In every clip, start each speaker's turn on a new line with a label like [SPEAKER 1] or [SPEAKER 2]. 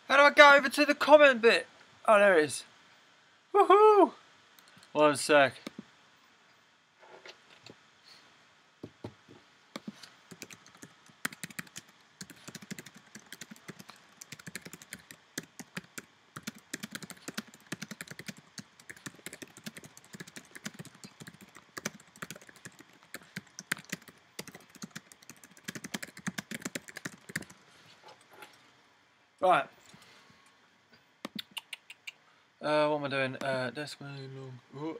[SPEAKER 1] How do I go over to the comment bit? Oh, there it is. Woohoo! 1 sec. Right. What am I doing?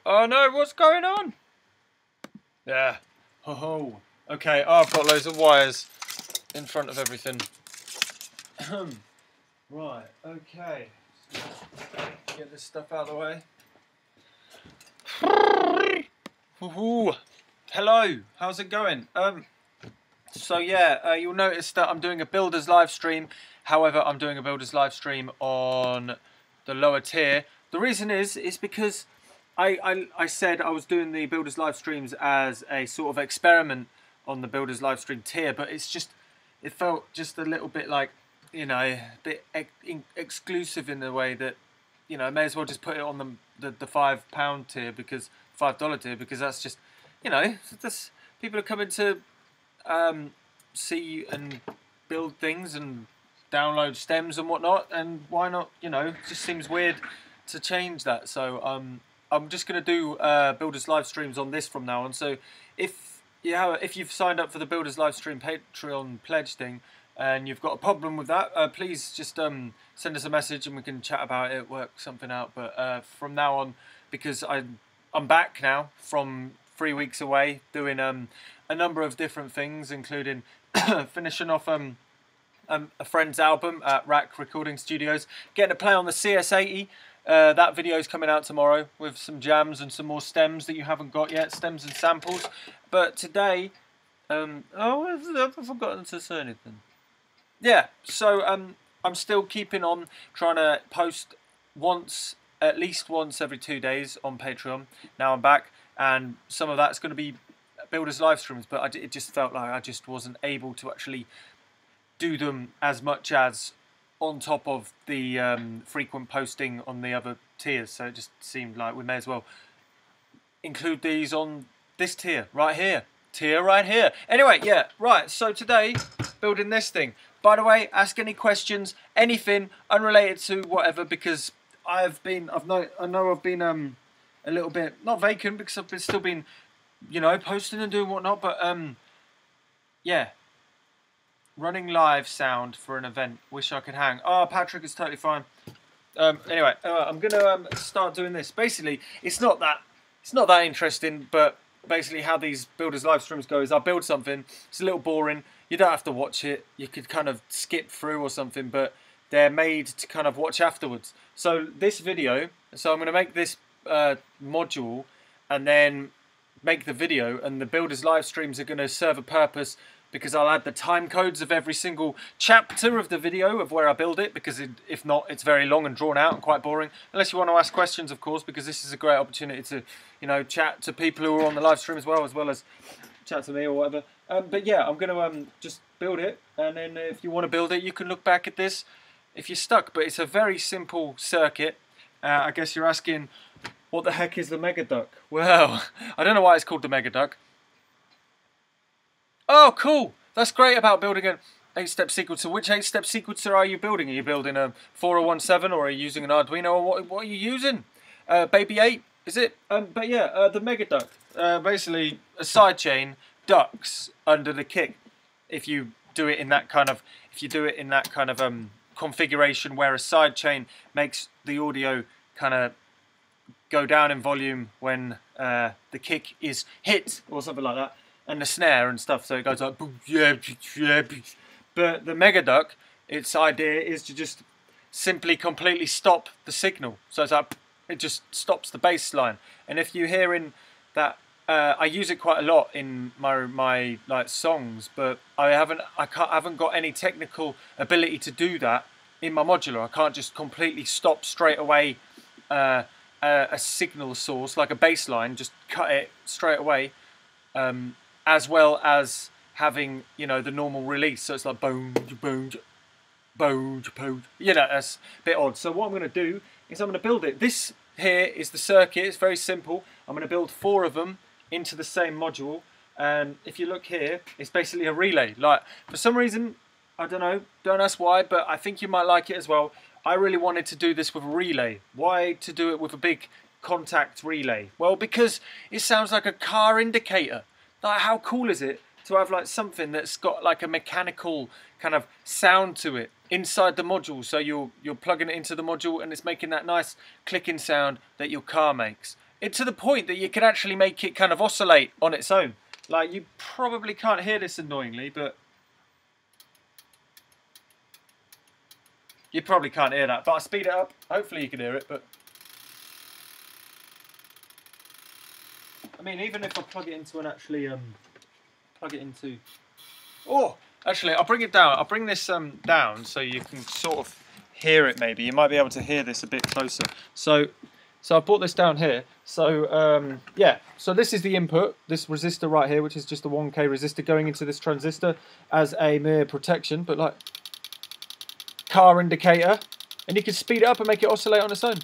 [SPEAKER 1] Oh no, what's going on? Yeah. Oh. Okay, oh, I've got loads of wires in front of everything. Right, okay. Get this stuff out of the way. Hello, how's it going? So yeah, you'll notice that I'm doing a builder's live stream. However, I'm doing a builder's live stream on the lower tier. The reason is because I said I was doing the builder's live streams as a sort of experiment on the builder's live stream tier, but it felt just a little bit like, you know, a bit exclusive in the way that, you know, I may as well just put it on the £5 tier, because $5 tier, because that's just, you know, that's, people are coming to see and build things and download stems and whatnot, and why not, you know, it just seems weird to change that. So I'm just going to do builders live streams on this from now on. So if you've signed up for the builders live stream Patreon pledge thing and you've got a problem with that, please just send us a message and we can chat about it, work something out. But from now on, because I'm back now from 3 weeks away, doing a number of different things, including finishing off a friend's album at Rack Recording Studios, getting to play on the CS80. That video is coming out tomorrow with some jams and some more stems that you haven't got yet, stems and samples. But today, I've forgotten to say anything. Yeah, so I'm still keeping on trying to post at least once every 2 days on Patreon. Now I'm back, and some of that's going to be builders live streams, but it just felt like I just wasn't able to actually do them as much as on top of the frequent posting on the other tiers. So it just seemed like we may as well include these on this tier right here. Anyway, yeah, right, so today, building this thing. By the way, ask any questions, anything unrelated to whatever, because I know I've been a little bit, not vacant, because I've still been, you know, posting and doing whatnot, but yeah. Running live sound for an event. Wish I could hang. Oh, Patrick is totally fine. Anyway, I'm gonna start doing this. Basically, it's not that interesting, but basically how these builders live streams go is I build something. It's a little boring. You don't have to watch it. You could kind of skip through or something, but they're made to kind of watch afterwards. So this video. So I'm gonna make this module and then make the video, and the builders live streams are gonna serve a purpose, because I'll add the time codes of every single chapter of the video of where I build it, because if not, it's very long and drawn out and quite boring. Unless you want to ask questions, of course, because this is a great opportunity to, you know, chat to people who are on the live stream as well as chat to me or whatever. But yeah, I'm going to just build it, and then if you want to build it, you can look back at this if you're stuck. But it's a very simple circuit. I guess you're asking, what the heck is the Mega Duck? Well, I don't know why it's called the Mega Duck. Oh, cool! That's great about building an 8-step sequencer. Which 8-step sequencer are you building? Are you building a 4017, or are you using an Arduino, or what are you using? Baby 8, is it? But yeah, the Mega Duck. Basically, a sidechain ducks under the kick. If you do it in that kind of, configuration where a sidechain makes the audio kind of go down in volume when the kick is hit, or something like that. And the snare and stuff, so it goes like boom, yeah. But the Mega Duck, its idea is to just simply completely stop the signal. So it's like it just stops the bass line. And if you're hearing that, I use it quite a lot in my like songs, but I haven't got any technical ability to do that in my modular. I can't just completely stop straight away a signal source like a bass line, just cut it straight away. As well as having, you know, the normal release, so it's like boom, boom, You know, that's a bit odd. So what I'm going to do is I'm going to build it. This here is the circuit. It's very simple. I'm going to build 4 of them into the same module. And if you look here, it's basically a relay. Like, for some reason, I don't know, don't ask why, but I think you might like it as well. I really wanted to do this with a relay. Why to do it with a big contact relay? Well, because it sounds like a car indicator. Like, how cool is it to have like something that's got like a mechanical kind of sound to it inside the module? So you're plugging it into the module and it's making that nice clicking sound that your car makes. It's to the point that you can actually make it kind of oscillate on its own. Like, you probably can't hear this annoyingly, but you probably can't hear that. But I speed it up. Hopefully you can hear it. But I mean, even if I plug it into an actually plug it into. Oh, actually, I'll bring it down. I'll bring this down so you can sort of hear it. Maybe you might be able to hear this a bit closer. So I brought this down here. So yeah, so this is the input, this resistor right here, which is just a 1K resistor going into this transistor as a mere protection, but like car indicator, and you can speed it up and make it oscillate on its own.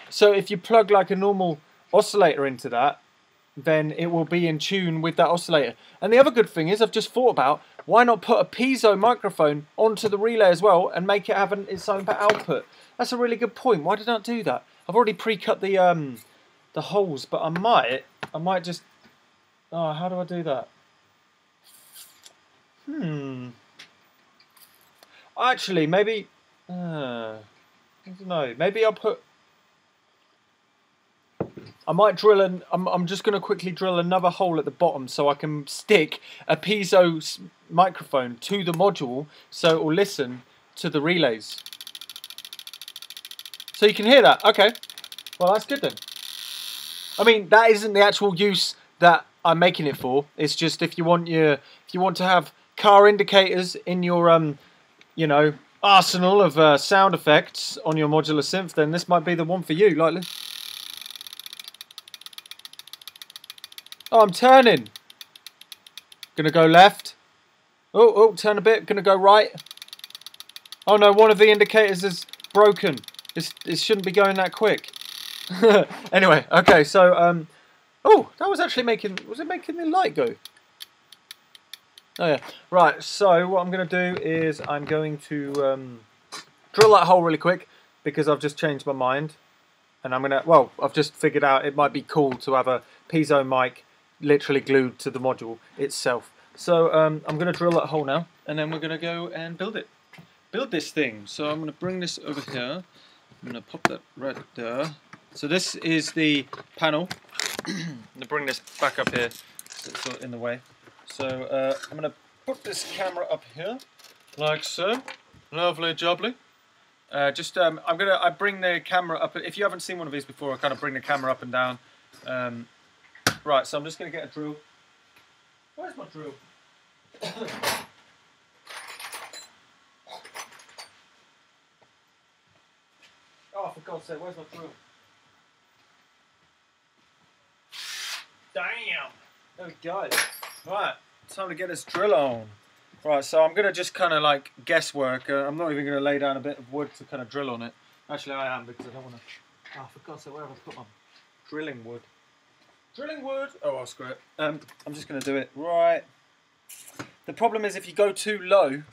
[SPEAKER 1] So if you plug like a normal oscillator into that, then it will be in tune with that oscillator. And the other good thing is, I've just thought about, why not put a piezo microphone onto the relay as well and make it have its own output? That's a really good point. Why did I not do that? I've already pre-cut the holes, but I might just. Oh, how do I do that? Actually, maybe. I don't know. Maybe I'll put. I might drill I'm just going to quickly drill another hole at the bottom so I can stick a piezo microphone to the module so it will listen to the relays. So you can hear that. Okay. Well, that's good then. I mean, that isn't the actual use that I'm making it for. It's just if you want to have car indicators in your you know, arsenal of sound effects on your modular synth, then this might be the one for you. Like, oh, I'm turning. Gonna go left. Oh, turn a bit. Gonna go right. Oh no, one of the indicators is broken. It shouldn't be going that quick. Anyway, okay, so oh, that was actually making. Was it making the light go? Oh yeah. Right. So what I'm gonna do is I'm going to drill that hole really quick because I've just changed my mind, and I'm gonna. Well, I've just figured out it might be cool to have a piezo mic literally glued to the module itself. So I'm going to drill that hole now, and then we're going to go and build this thing. So I'm going to bring this over here. I'm going to pop that right there. So this is the panel. I'm going to bring this back up here so it's not in the way. So I'm going to put this camera up here like so. Lovely jubbly. I bring the camera up. If you haven't seen one of these before, I kind of bring the camera up and down. Right, so I'm just going to get a drill. Where's my drill? Oh, for God's sake, where's my drill? Damn! There we go. Right, time to get this drill on. Right, so I'm going to just kind of like guesswork. I'm not even going to lay down a bit of wood to kind of drill on it. Actually, I am, because I don't want to... Oh, for God's sake, where have I put my drilling wood? Drilling wood. Oh, I'll screw it. I'm just going to do it right. The problem is if you go too low,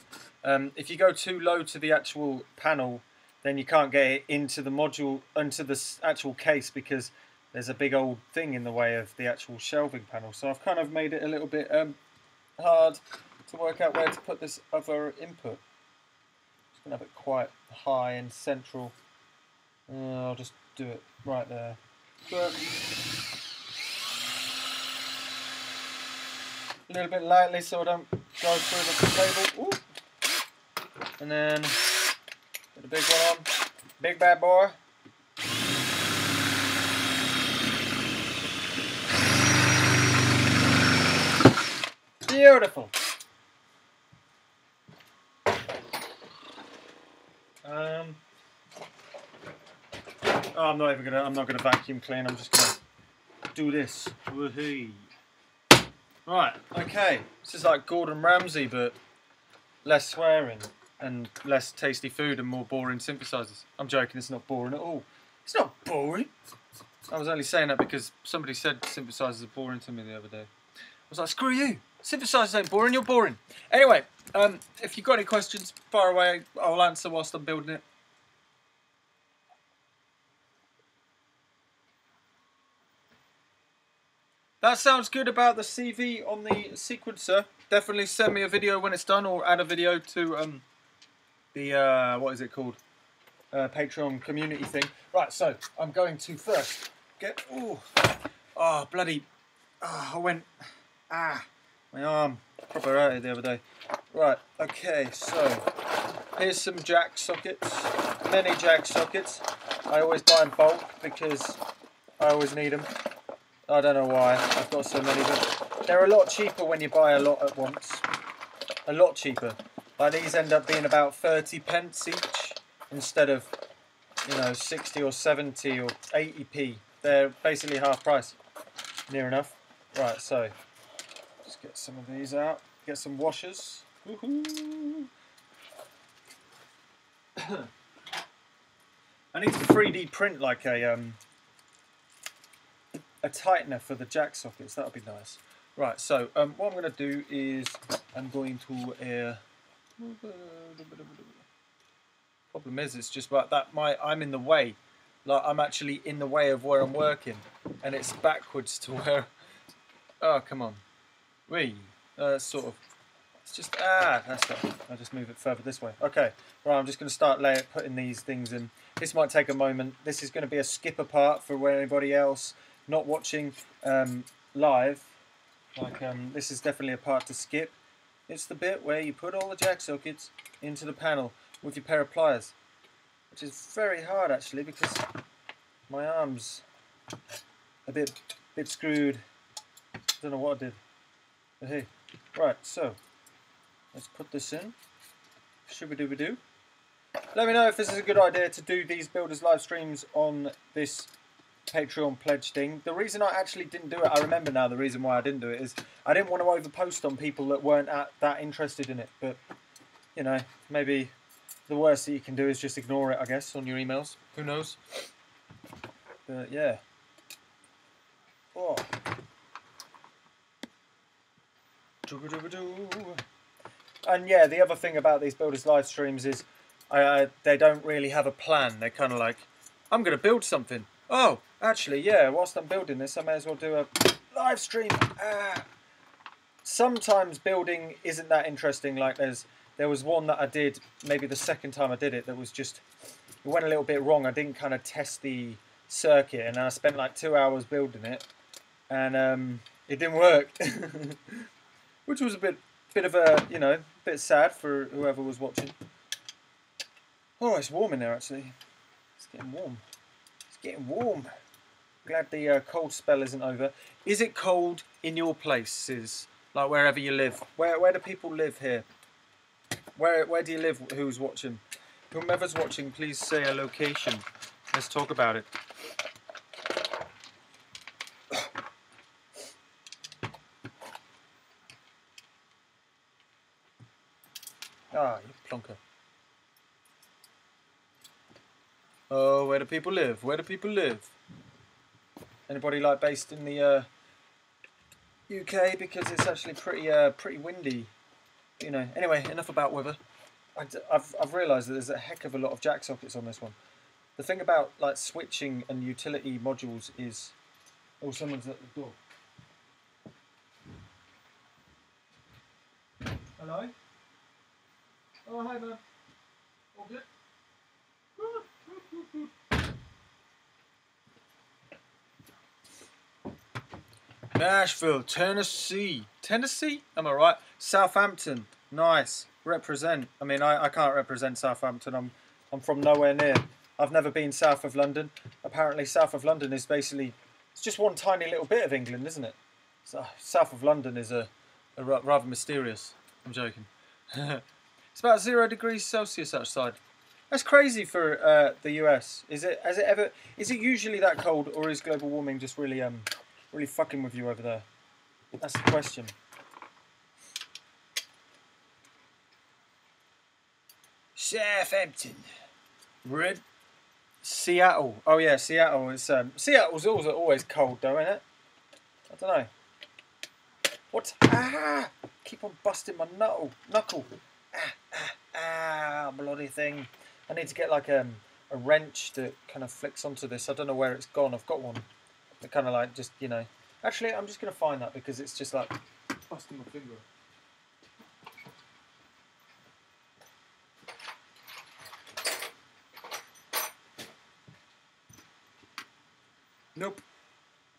[SPEAKER 1] to the actual panel, then you can't get it into the module, into the actual case, because there's a big old thing in the way of the actual shelving panel. So I've kind of made it a little bit hard to work out where to put this other input. Just going to have it quite high and central. I'll just do it right there. But a little bit lightly so I don't go through the table. Ooh. And then put the big one on. Big bad boy. Beautiful. I'm not gonna vacuum clean. I'm just gonna do this. Woohoo. Right, okay. This is like Gordon Ramsay, but less swearing and less tasty food and more boring synthesizers. I'm joking, it's not boring at all. It's not boring. I was only saying that because somebody said synthesizers are boring to me the other day. I was like, screw you. Synthesizers ain't boring, you're boring. Anyway, if you've got any questions, fire away. I'll answer whilst I'm building it. That sounds good about the CV on the sequencer. Definitely send me a video when it's done, or add a video to the, what is it called? Patreon community thing. Right, so I'm going to first get, oh, bloody, I went, my arm, proper hurt the other day. Right, okay, so here's some jack sockets, many jack sockets. I always buy in bulk because I always need them. I don't know why, I've got so many, but they're a lot cheaper when you buy a lot at once. A lot cheaper. Like these end up being about 30 pence each instead of, you know, 60 or 70 or 80p. They're basically half price. Near enough. Right, so just get some of these out. Get some washers. Woohoo! I need to 3D print like a tightener for the jack sockets. That would be nice. Right, so what I'm going to do is I'm going to problem is it's just like that I'm in the way. Like I'm actually in the way of where I'm working, and it's backwards to where. Oh, come on. Sort of. It's just that's it. I'll just move it further this way. Okay. Right, I'm just going to start putting these things in. This might take a moment. This is going to be a skipper part for anybody else not watching live. Like this is definitely a part to skip. It's the bit where you put all the jack sockets into the panel with your pair of pliers, which is very hard actually because my arm's a bit screwed. Don't know what I did. But hey, right, so let's put this in. Shooby-dooby-doo. Let me know if this is a good idea to do these builders live streams on this Patreon pledge thing. The reason I actually didn't do it, I remember now the reason why I didn't do it, is I didn't want to overpost on people that weren't that interested in it. But, you know, maybe the worst that you can do is just ignore it, I guess, on your emails. Who knows? But, yeah. Oh. And yeah, the other thing about these builders live streams is they don't really have a plan. They're kind of like, I'm going to build something. Oh, actually, yeah, whilst I'm building this, I may as well do a live stream. Sometimes building isn't that interesting. Like there was one that I did, maybe the second time I did it, that was just, it went a little bit wrong. I didn't kind of test the circuit, and I spent like 2 hours building it, and it didn't work. Which was a bit of a, you know, bit sad for whoever was watching. Oh, it's warm in there actually. It's getting warm. It's getting warm. Glad the cold spell isn't over. Is it cold in your places? Like wherever you live? Where do people live here? Where do you live? Who's watching? Whomever's watching, please say a location. Let's talk about it. Ah, you plonker. Oh, where do people live? Where do people live? Anybody like based in the UK? Because it's actually pretty windy. You know. Anyway, enough about weather. I've realised that there's a heck of a lot of jack sockets on this one. The thing about like switching and utility modules is, oh, someone's at the door. Hello. Oh, hi man. All good? Nashville, Tennessee. Tennessee? Am I right? Southampton. Nice. Represent. I mean, I can't represent Southampton. I'm from nowhere near. I've never been south of London. Apparently south of London is basically, it's just one tiny little bit of England, isn't it? So, south of London is a rather mysterious. I'm joking. It's about 0 degrees Celsius outside. That's crazy for the US. Is it usually that cold, or is global warming just really really fucking with you over there? That's the question. Southampton. Red. Seattle. Oh yeah, Seattle is. Seattle's always cold though, isn't it? I don't know. What? Ah! Keep on busting my knuckle. Bloody thing. I need to get like a wrench that kind of flicks onto this. I don't know where it's gone. I've got one. That kind of like just, you know. Actually, I'm just going to find that because it's just like busting my finger. Nope.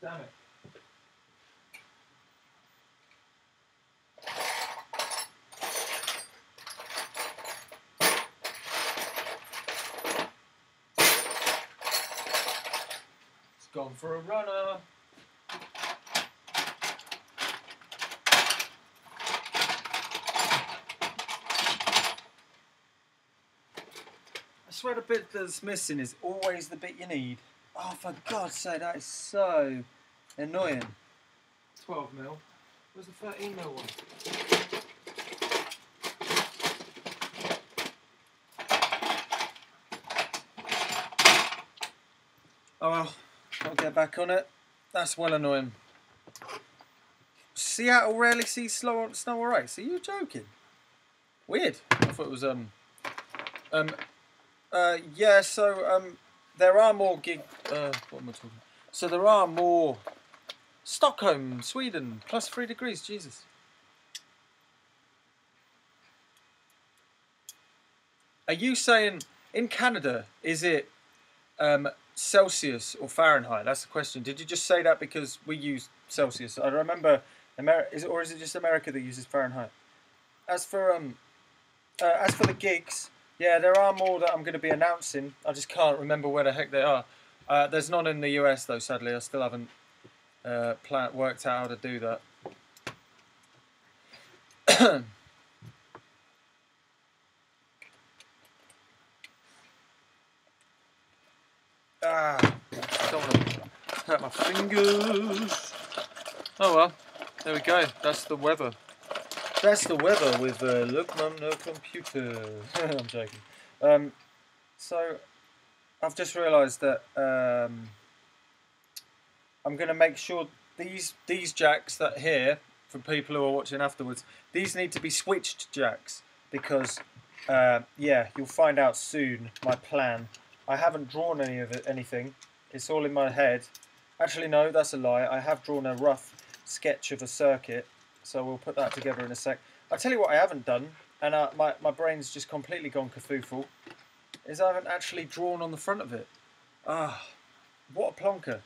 [SPEAKER 1] Damn it. It's gone for a runner. I swear the bit that's missing is always the bit you need. Oh, for God's sake, that is so annoying. 12mm. Where's the 13mm one? Oh well, I'll get back on it. That's well annoying. Seattle rarely sees snow or ice. Are you joking? Weird. I thought it was yeah. So there are more what am I talking? So there are more. Stockholm, Sweden, +3 degrees. Jesus. Are you saying in Canada is it Celsius or Fahrenheit? That's the question. Did you just say that because we use Celsius? I remember or is it just America that uses Fahrenheit? As for the gigs, yeah, there are more that I'm going to be announcing. I just can't remember where the heck they are. There's none in the US though. Sadly, I still haven't worked out how to do that. Don't want to hurt my fingers. Oh well, there we go. That's the weather. That's the weather with look, mum, no computer. I'm joking. So I've just realised that I'm going to make sure these jacks that here, for people who are watching afterwards, these need to be switched jacks because yeah, you'll find out soon my plan. I haven't drawn anything. It's all in my head. Actually, no, that's a lie. I have drawn a rough sketch of a circuit, so we'll put that together in a sec. I'll tell you what I haven't done, and my brain's just completely gone kerfuffle, is I haven't actually drawn on the front of it. What a plonker.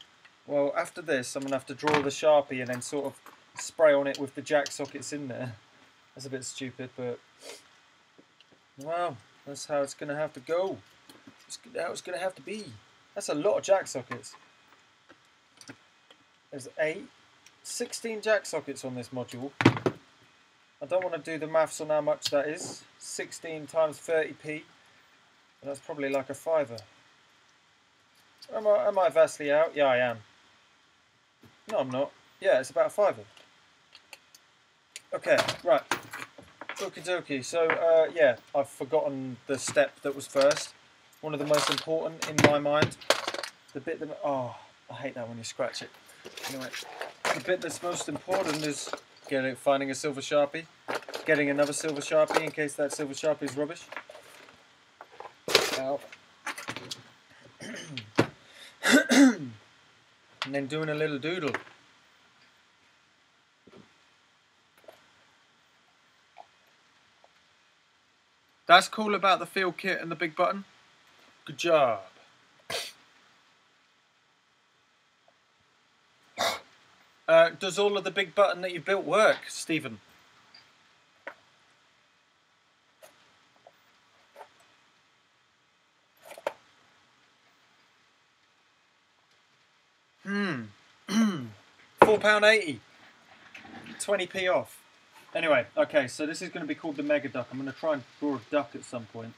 [SPEAKER 1] Well, after this, I'm going to have to draw the Sharpie and then sort of spray on it with the jack sockets in there. That's a bit stupid, but well, that's how it's going to have to go. That's how it's going to have to be. That's a lot of jack sockets. There's 16 jack sockets on this module. I don't want to do the maths on how much that is. 16 times 30p. And that's probably like a fiver. Am I vastly out? Yeah, I am. No, I'm not. Yeah, it's about a fiver. Okay, right. Okie dokie. So, yeah, I've forgotten the step that was first. One of the most important in my mind. The bit that... Oh, I hate that when you scratch it. Anyway, the bit that's most important is finding a silver Sharpie. Getting another silver Sharpie in case that silver Sharpie is rubbish. Ow. And then doing a little doodle. That's cool about the field kit and the big button. Good job. Does all of the big button that you built work, Stephen? £4.80. 20p off. Anyway, okay, so this is going to be called the Mega Duck. I'm going to try and draw a duck at some point.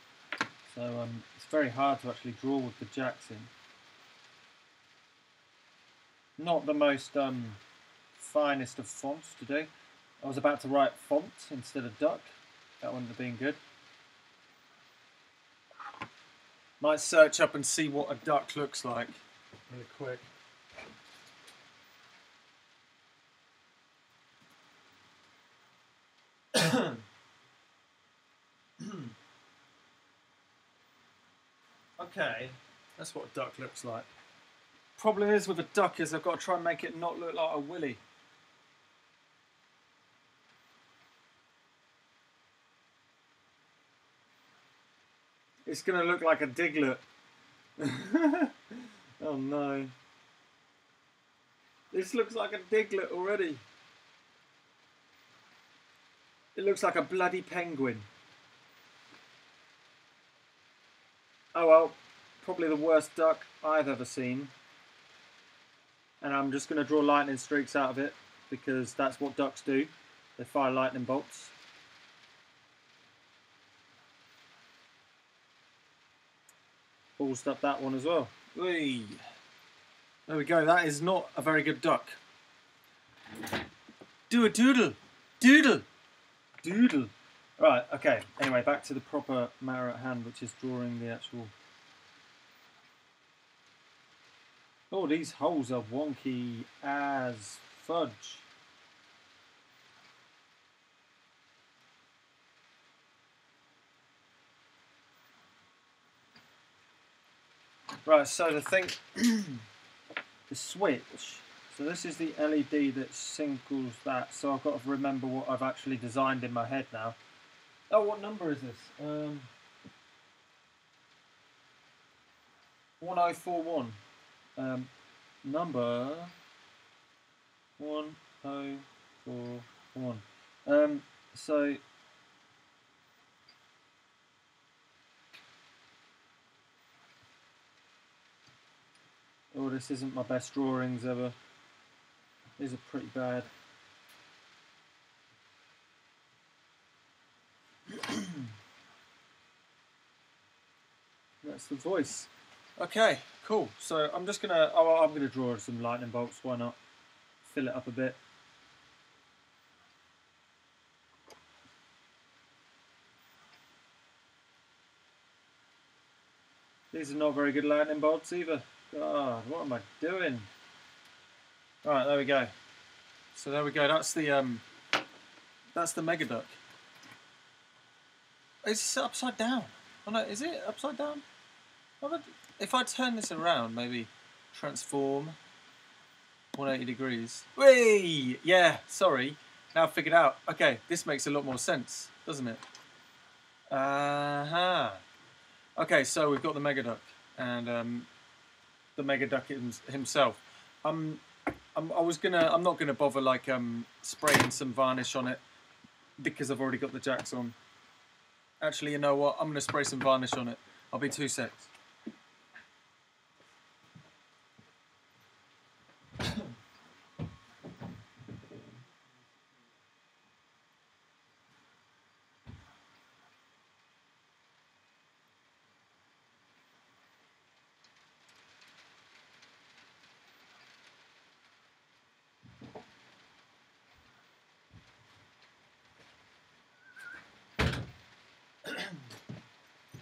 [SPEAKER 1] So it's very hard to actually draw with the jacks in. Not the most finest of fonts today. I was about to write font instead of duck. That wouldn't have been good. Might search up and see what a duck looks like really quick. Okay, that's what a duck looks like. Problem is with a duck is I've got to try and make it not look like a willy. It's going to look like a diglet. Oh no. This looks like a diglet already. It looks like a bloody penguin. Oh well, probably the worst duck I've ever seen. And I'm just going to draw lightning streaks out of it because that's what ducks do. They fire lightning bolts. Ballsed up that one as well. Whee. There we go, that is not a very good duck. Do a doodle! Doodle! Doodle! Right, okay, anyway, back to the proper matter at hand, which is drawing the actual... Oh, these holes are wonky as fudge. Right, so the thing... the switch, so this is the LED that syncs that, so I've got to remember what I've actually designed in my head now. Oh, what number is this? 1041. Number 1041. So oh, this isn't my best drawings ever. These are pretty bad. That's the voice. Okay, cool. So I'm just gonna, I'm gonna draw some lightning bolts. Why not? Fill it up a bit. These are not very good lightning bolts either. God, what am I doing? All right, there we go. So there we go. That's the mega duck. It's upside down. Oh no, is it upside down? If I turn this around, maybe transform 180 degrees. Whee! Yeah, sorry. Now I've figured out. Okay, this makes a lot more sense, doesn't it? Okay, so we've got the mega duck and the mega duck himself. I'm not gonna bother like spraying some varnish on it because I've already got the jacks on. Actually, you know what? I'm gonna spray some varnish on it. I'll be 2 secs.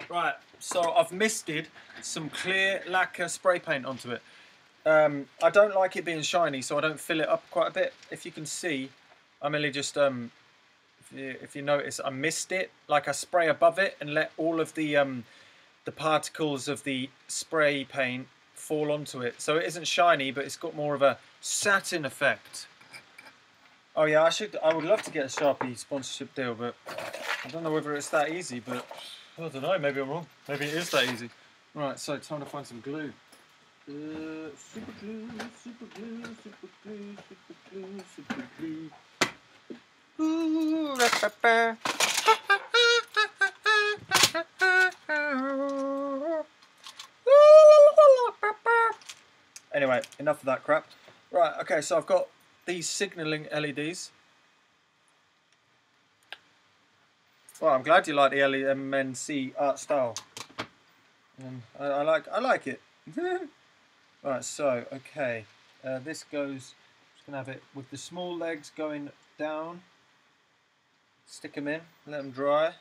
[SPEAKER 1] Right, so I've misted some clear lacquer spray paint onto it. I don't like it being shiny, so I don't fill it up quite a bit. If you can see, I'm only just, if you notice, I missed it. Like I spray above it and let all of the particles of the spray paint fall onto it. So it isn't shiny, but it's got more of a satin effect. Oh yeah, I would love to get a Sharpie sponsorship deal, but I don't know whether it's that easy, but I don't know, maybe I'm wrong. Maybe it is that easy. Right, so time to find some glue. Super glue, super glue, super glue, super glue, super glue. Ooh, ra-ba-ba. Anyway, enough of that crap. Right, okay, so I've got these signalling LEDs. Well, I'm glad you like the LMNC art style. I like it. Right, so okay, this goes. Just Gonna have it with the small legs going down. Stick them in, let them dry.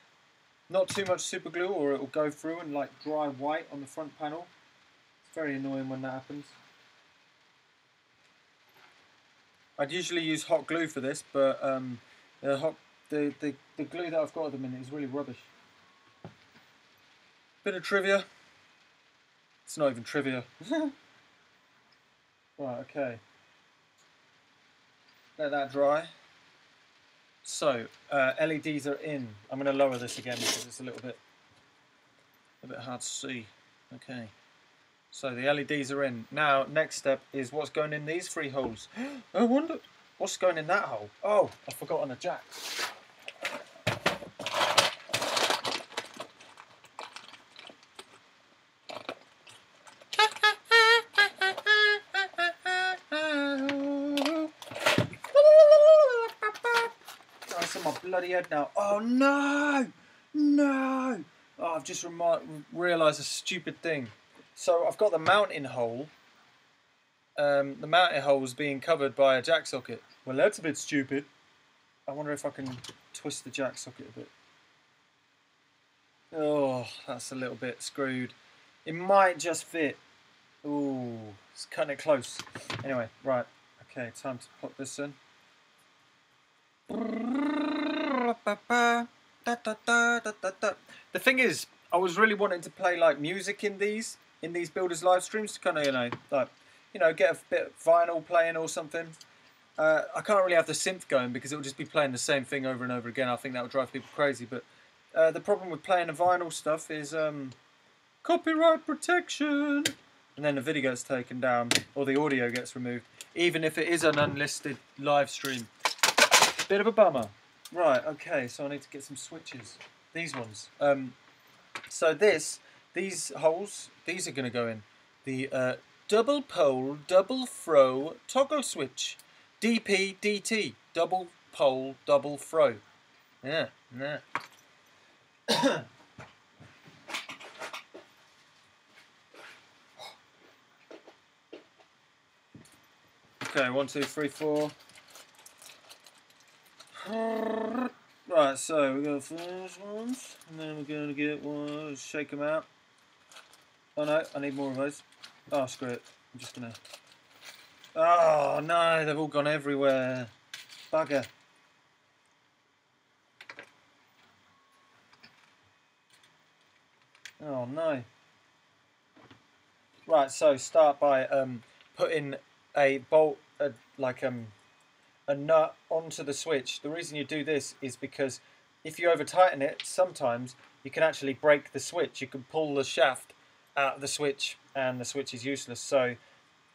[SPEAKER 1] Not too much super glue or it will go through and like dry white on the front panel. It's very annoying when that happens. I'd usually use hot glue for this, but the glue that I've got at the minute is really rubbish. Bit of trivia. It's not even trivia. Right, okay. Let that dry. So, LEDs are in. I'm going to lower this again because it's a little bit hard to see. Okay. So the LEDs are in. Now, next step is what's going in these 3 holes. I wonder what's going in that hole. Oh, I've forgotten a jack. Oh, it's in my bloody head now. Oh no! No! Oh, I've just realised a stupid thing. So I've got the mounting hole. The mounting hole is being covered by a jack socket. Well, that's a bit stupid. I wonder if I can twist the jack socket a bit. Oh, that's a little bit screwed. It might just fit. Ooh, it's cutting it close. Anyway, right. Okay, time to put this in. The thing is, I was really wanting to play like music in these builders live streams to kind of get a bit of vinyl playing or something. I can't really have the synth going because it will just be playing the same thing over and over again. I think that would drive people crazy. But the problem with playing the vinyl stuff is copyright protection, and then the video gets taken down or the audio gets removed, even if it is an unlisted live stream. Bit of a bummer. Right, okay, so I need to get some switches. These ones. So these holes, these are going to go in. The double pole, double throw toggle switch. DP, DT. Double pole, double throw. Yeah, yeah. Okay, 1, 2, 3, 4. Right, so we're going to finish ones, and then we're going to get one, shake them out. Oh no, I need more of those. Oh, screw it. I'm just going to... Oh no, they've all gone everywhere. Bugger. Oh no. Right, so start by putting a bolt, a nut onto the switch. The reason you do this is because if you over tighten it, sometimes you can actually break the switch. You can pull the shaft out of the switch and the switch is useless. So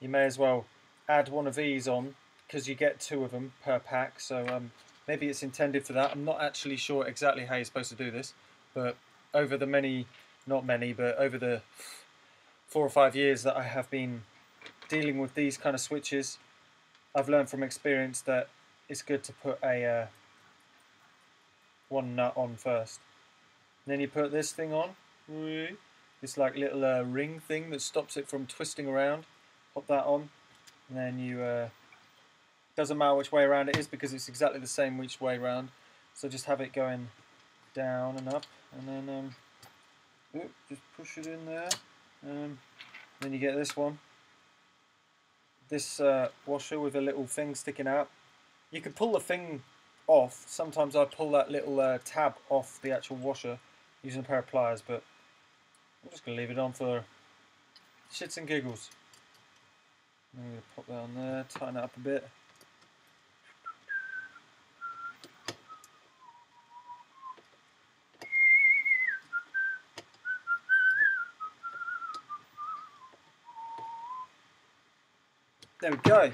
[SPEAKER 1] you may as well add one of these on because you get 2 of them per pack. So maybe it's intended for that. I'm not actually sure exactly how you're supposed to do this, but over the over the 4 or 5 years that I have been dealing with these kind of switches, I've learned from experience that it's good to put a one nut on first. And then you put this thing on, this like little ring thing that stops it from twisting around. Pop that on, and then you doesn't matter which way around it is because it's exactly the same which way around. So just have it going down and up, and then just push it in there. Then you get this one. This washer with a little thing sticking out. You can pull the thing off. Sometimes I pull that little tab off the actual washer using a pair of pliers, but I'm just going to leave it on for shits and giggles. I'm going to pop that on there, tighten it up a bit. There we go.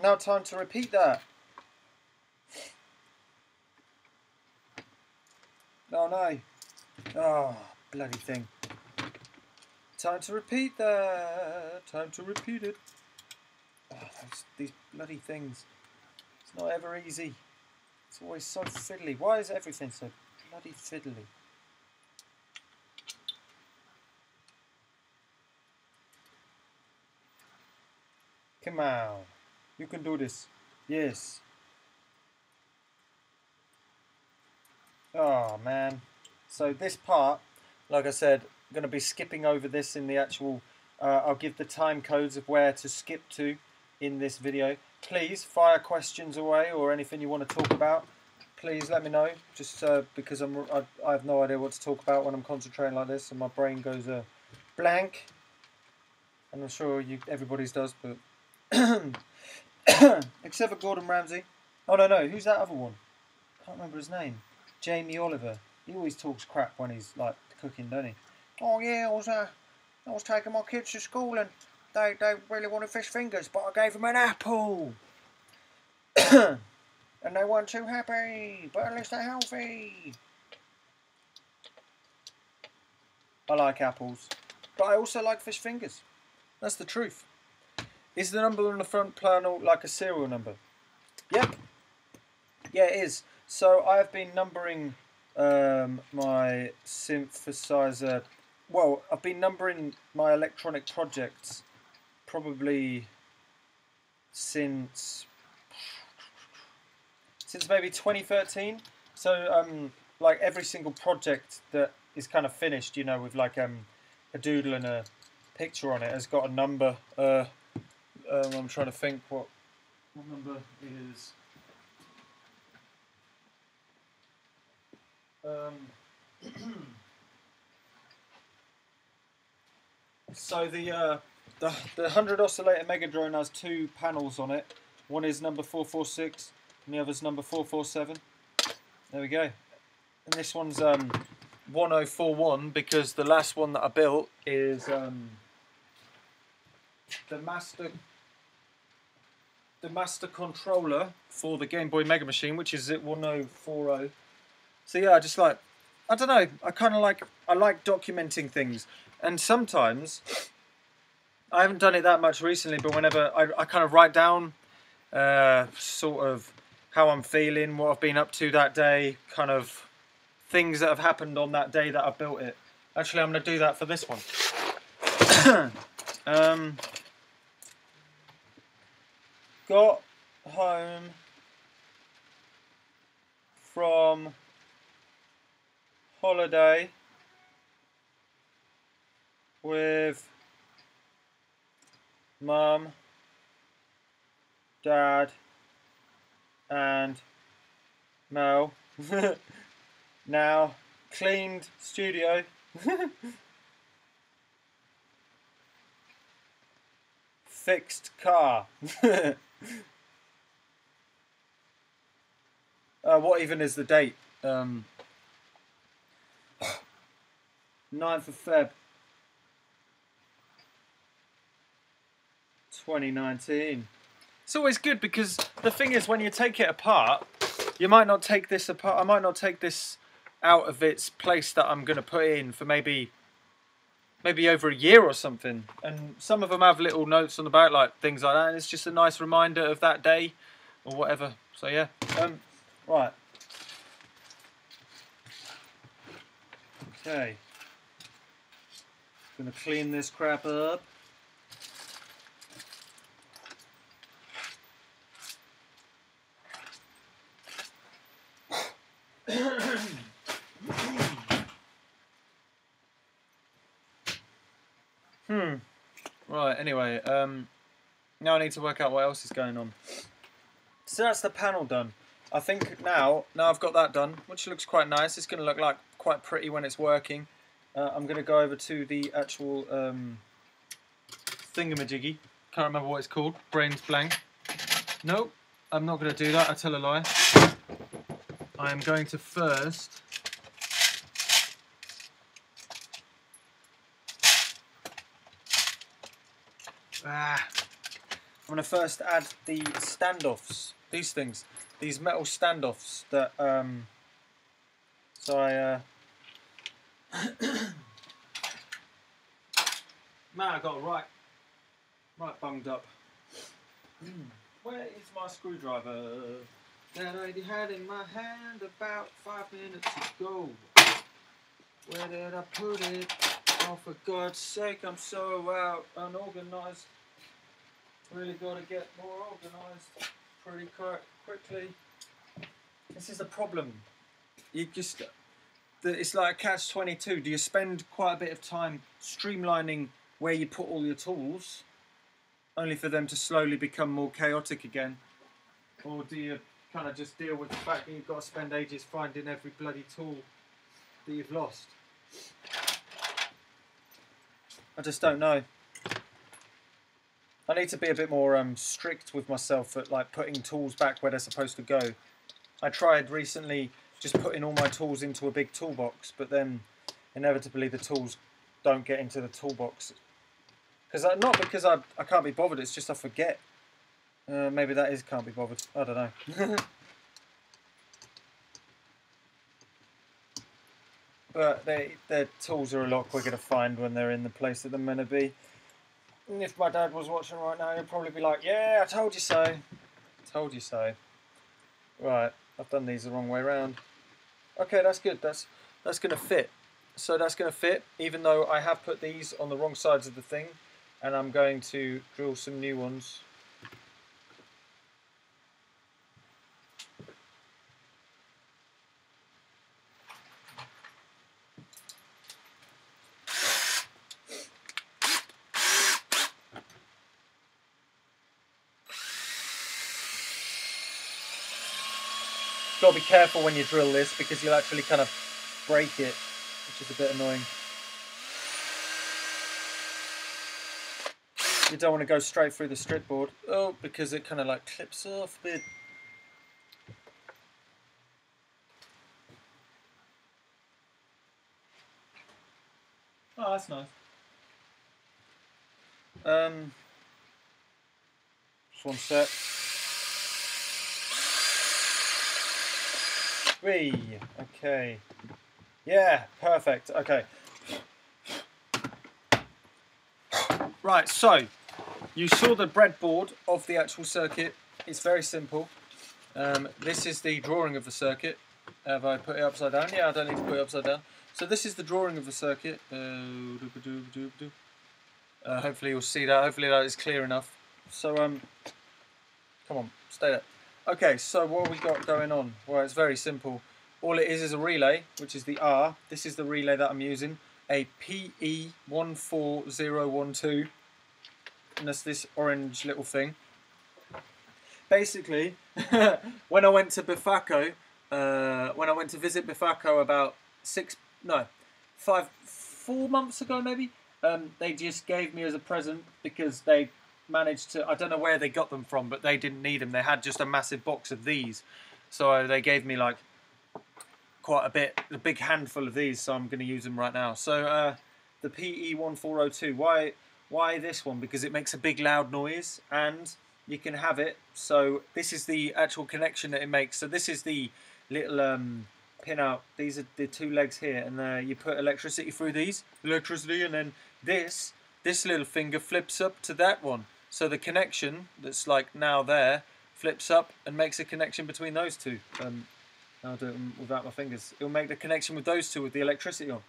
[SPEAKER 1] Now time to repeat that. Oh no. Oh, bloody thing. Time to repeat that. Time to repeat it. Oh, these bloody things. It's not ever easy. It's always so fiddly. Why is everything so bloody fiddly? Come on. You can do this. Yes. Oh, man. So this part, like I said, I'm going to be skipping over this in the actual... I'll give the time codes of where to skip to in this video. Please fire questions away or anything you want to talk about. Please let me know. Just because I have no idea what to talk about when I'm concentrating like this and my brain goes blank. And I'm sure everybody's does, but... Except for Gordon Ramsay. Oh, no. Who's that other one? Can't remember his name. Jamie Oliver. He always talks crap when he's like cooking, don't he? Oh yeah, I was taking my kids to school and they really wanted fish fingers, but I gave them an apple. And they weren't too happy, but at least they're healthy. I like apples, but I also like fish fingers. That's the truth. Is the number on the front panel like a serial number? Yep. Yeah, it is. So I have been numbering my synthesizer. Well, I've been numbering my electronic projects probably since maybe 2013. So like every single project that is kind of finished, you know, with like a doodle and a picture on it has got a number. I'm trying to think what number is. So the 100 oscillator Mega Drone has two panels on it. One is number 446 and the other's number 447. There we go. And this one's 1041 because the last one that I built is the master controller for the Game Boy Mega Machine, which is at 1040. So yeah, I don't know, I like documenting things, and sometimes I haven't done it that much recently, but whenever I kind of write down sort of how I'm feeling, what I've been up to that day, kind of things that have happened on that day that I built it. Actually, I'm going to do that for this one. Got home from holiday with Mum, Dad and Mel. Now cleaned studio. Fixed car. What even is the date? 9th of Feb 2019. It's always good because the thing is, when you take it apart, you might not take this apart. I might not take this out of its place that I'm going to put in for maybe over a year or something. And some of them have little notes on the back, like things like that. And it's just a nice reminder of that day or whatever. So yeah. Right. Okay. Gonna clean this crap up. Right, anyway, now I need to work out what else is going on. So that's the panel done. I think now I've got that done, which looks quite nice. It's going to look like quite pretty when it's working. I'm going to go over to the actual thingamajiggy. Can't remember what it's called. Brain's blank. Nope, I'm not going to do that. I tell a lie. I am going to first... I'm going to first add the standoffs. These things. These metal standoffs that... So I... Man, I got right bunged up. Where is my screwdriver that I had in my hand about 5 minutes ago? Where did I put it? Oh, for God's sake, I'm so unorganized. Really got to get more organised pretty quickly. This is the problem. You just, it's like a catch-22. Do you spend quite a bit of time streamlining where you put all your tools, only for them to slowly become more chaotic again? Or do you kind of just deal with the fact that you've got to spend ages finding every bloody tool that you've lost? I just don't know. I need to be a bit more strict with myself at like putting tools back where they're supposed to go. I tried recently just putting all my tools into a big toolbox, but then inevitably the tools don't get into the toolbox. Not because I can't be bothered, it's just I forget. Maybe that is can't be bothered. I don't know. But their tools are a lot quicker to find when they're in the place that they're meant to be. And if my dad was watching right now, he'd probably be like, "Yeah, I told you so. Told you so." Right, I've done these the wrong way around. Okay, that's good. That's going to fit. So that's going to fit, even though I have put these on the wrong sides of the thing, and I'm going to drill some new ones. Got to be careful when you drill this because you'll actually kind of break it, which is a bit annoying. You don't want to go straight through the strip board, because it kind of like clips off a bit. Oh, that's nice. Just one sec. 3. Okay. Yeah, perfect. Okay. Right, so you saw the breadboard of the actual circuit. It's very simple. This is the drawing of the circuit. Have I put it upside down? Yeah, I don't need to put it upside down. So this is the drawing of the circuit. Hopefully you'll see that. Hopefully that is clear enough. So come on, stay there. Okay, so what have we got going on? Well, it's very simple. All it is a relay, which is the R. This is the relay that I'm using, a PE14012, and that's this orange little thing. Basically, when I went to Bifaco, when I went to visit Bifaco about 4 months ago maybe, they just gave me as a present because they managed to, I don't know where they got them from, but they didn't need them. They had just a massive box of these, so they gave me like quite a big handful of these, so I'm going to use them right now. So the PE1402, why this one? Because it makes a big loud noise and you can have it. So this is the actual connection that it makes. So this is the little pin out. These are the 2 legs here, and you put electricity through these, and then this little finger flips up to that one. So the connection that's like now there flips up and makes a connection between those two. I'll do it without my fingers. It'll make the connection with those two with the electricity on.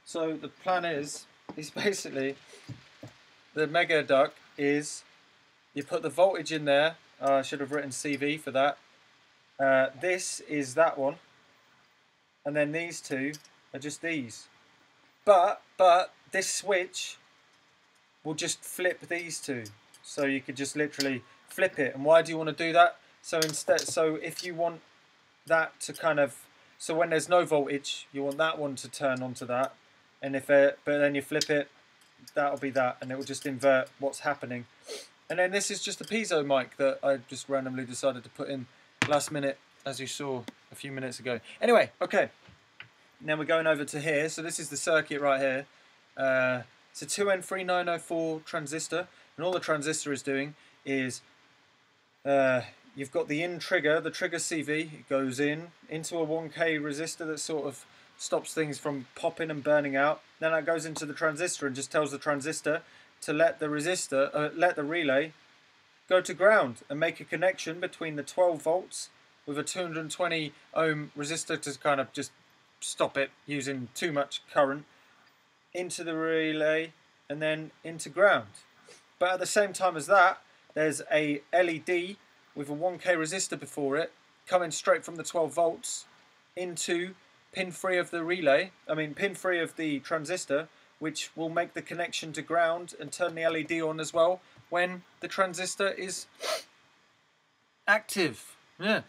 [SPEAKER 1] So the plan is basically the mega duct is you put the voltage in there. I should have written CV for that. This is that one, and then these two are just these. But this switch will just flip these two. So you could just literally flip it. And why do you want to do that? So if you want that to kind of, so when there's no voltage, you want that one to turn onto that, and but then you flip it, that'll be that, and it will just invert what's happening. And then this is just a piezo mic that I just randomly decided to put in last minute, as you saw a few minutes ago. Anyway, okay, now we're going over to here. So this is the circuit right here. It's a 2N3904 transistor, and all the transistor is doing is you've got the in trigger, the trigger CV. It goes into a 1K resistor that sort of stops things from popping and burning out. Then it goes into the transistor and just tells the transistor to let the let the relay go to ground and make a connection between the 12 volts with a 220 ohm resistor to kind of just stop it using too much current into the relay and then into ground. But at the same time as that, there's a LED with a 1K resistor before it, coming straight from the 12 volts into pin 3 of the relay, pin 3 of the transistor, which will make the connection to ground and turn the LED on as well when the transistor is active. Yeah.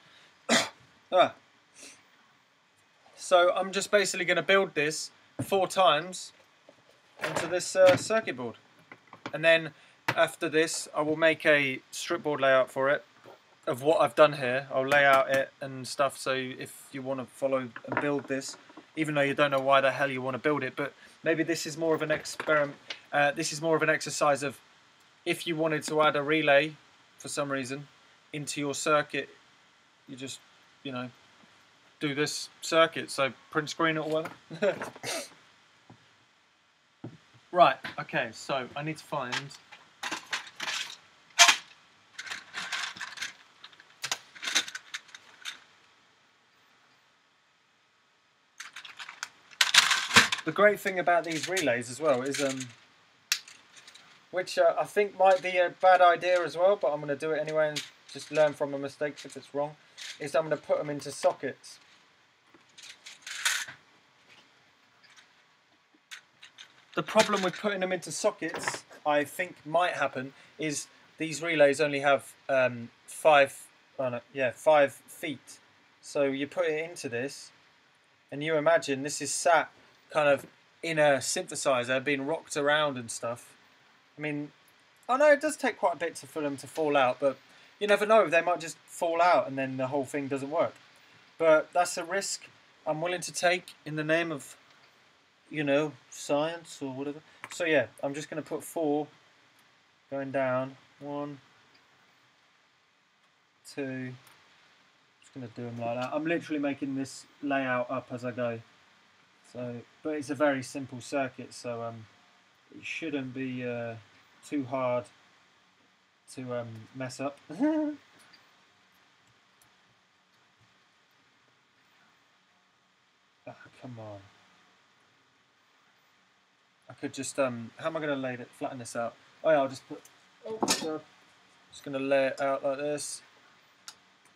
[SPEAKER 1] So I'm just basically going to build this 4 times onto this circuit board. And then after this, I will make a strip board layout for it of what I've done here. I'll lay out it and stuff, so if you want to follow and build this, even though you don't know why the hell you want to build it, but maybe this is more of an experiment. This is more of an exercise of if you wanted to add a relay for some reason into your circuit, you just, you know, do this circuit. So print screen it or whatever. Right, okay, so I need to find the great thing about these relays as well is which I think might be a bad idea as well, but I'm going to do it anyway and just learn from my mistakes if it's wrong, is I'm going to put them into sockets. The problem with putting them into sockets, I think might happen, is these relays only have 5 feet. So you put it into this, and you imagine this is sat kind of in a synthesizer being rocked around and stuff. I mean, I know it does take quite a bit for them to fall out, but you never know, they might just fall out and then the whole thing doesn't work. But that's a risk I'm willing to take in the name of, you know, science or whatever. So yeah, I'm just going to put 4 going down. 1, 2. Just going to do them like that. I'm literally making this layout up as I go. So, but it's a very simple circuit, so it shouldn't be too hard to mess up. Come on. I could just how am I going to flatten this out? Oh yeah, I'll just put. Oh god. Just going to lay it out like this.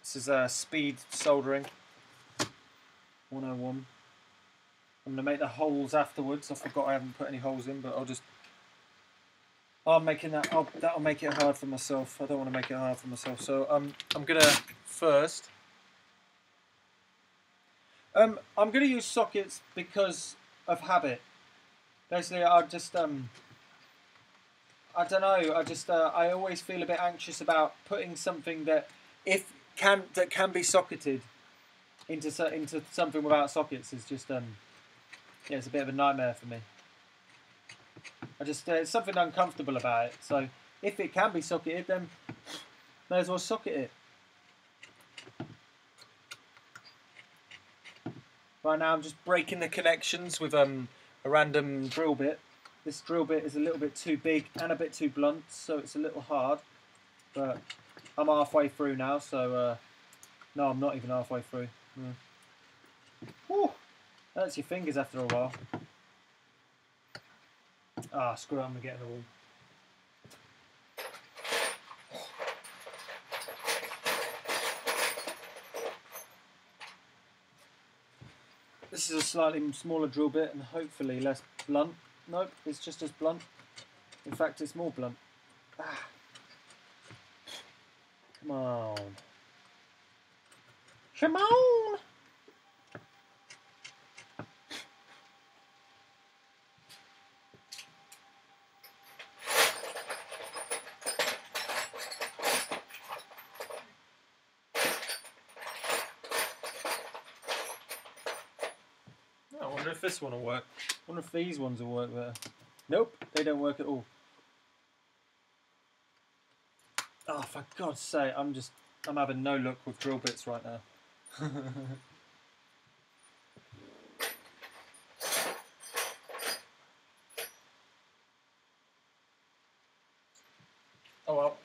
[SPEAKER 1] This is speed soldering 101. I'm going to make the holes afterwards. I forgot I haven't put any holes in, but I'm making that. That'll make it hard for myself. I don't want to make it hard for myself. So I'm going to first. I'm going to use sockets because of habit. Basically, I just I don't know. I always feel a bit anxious about putting something that can be socketed into something without sockets. Is just yeah, it's a bit of a nightmare for me. It's something uncomfortable about it. So if it can be socketed, then may as well socket it. Right now, I'm just breaking the connections with a random drill bit. This drill bit is a little bit too big and a bit too blunt, so it's a little hard. But I'm halfway through now, so no, I'm not even halfway through. Whew, hurts your fingers after a while. Ah, screw it, I'm getting all. This is a slightly smaller drill bit and hopefully less blunt. Nope, it's just as blunt. In fact, it's more blunt. Ah. Come on. Come on! I wonder if this one will work. I wonder if these ones will work better. Nope, they don't work at all. Oh, for God's sake, I'm having no luck with drill bits right now. Oh well,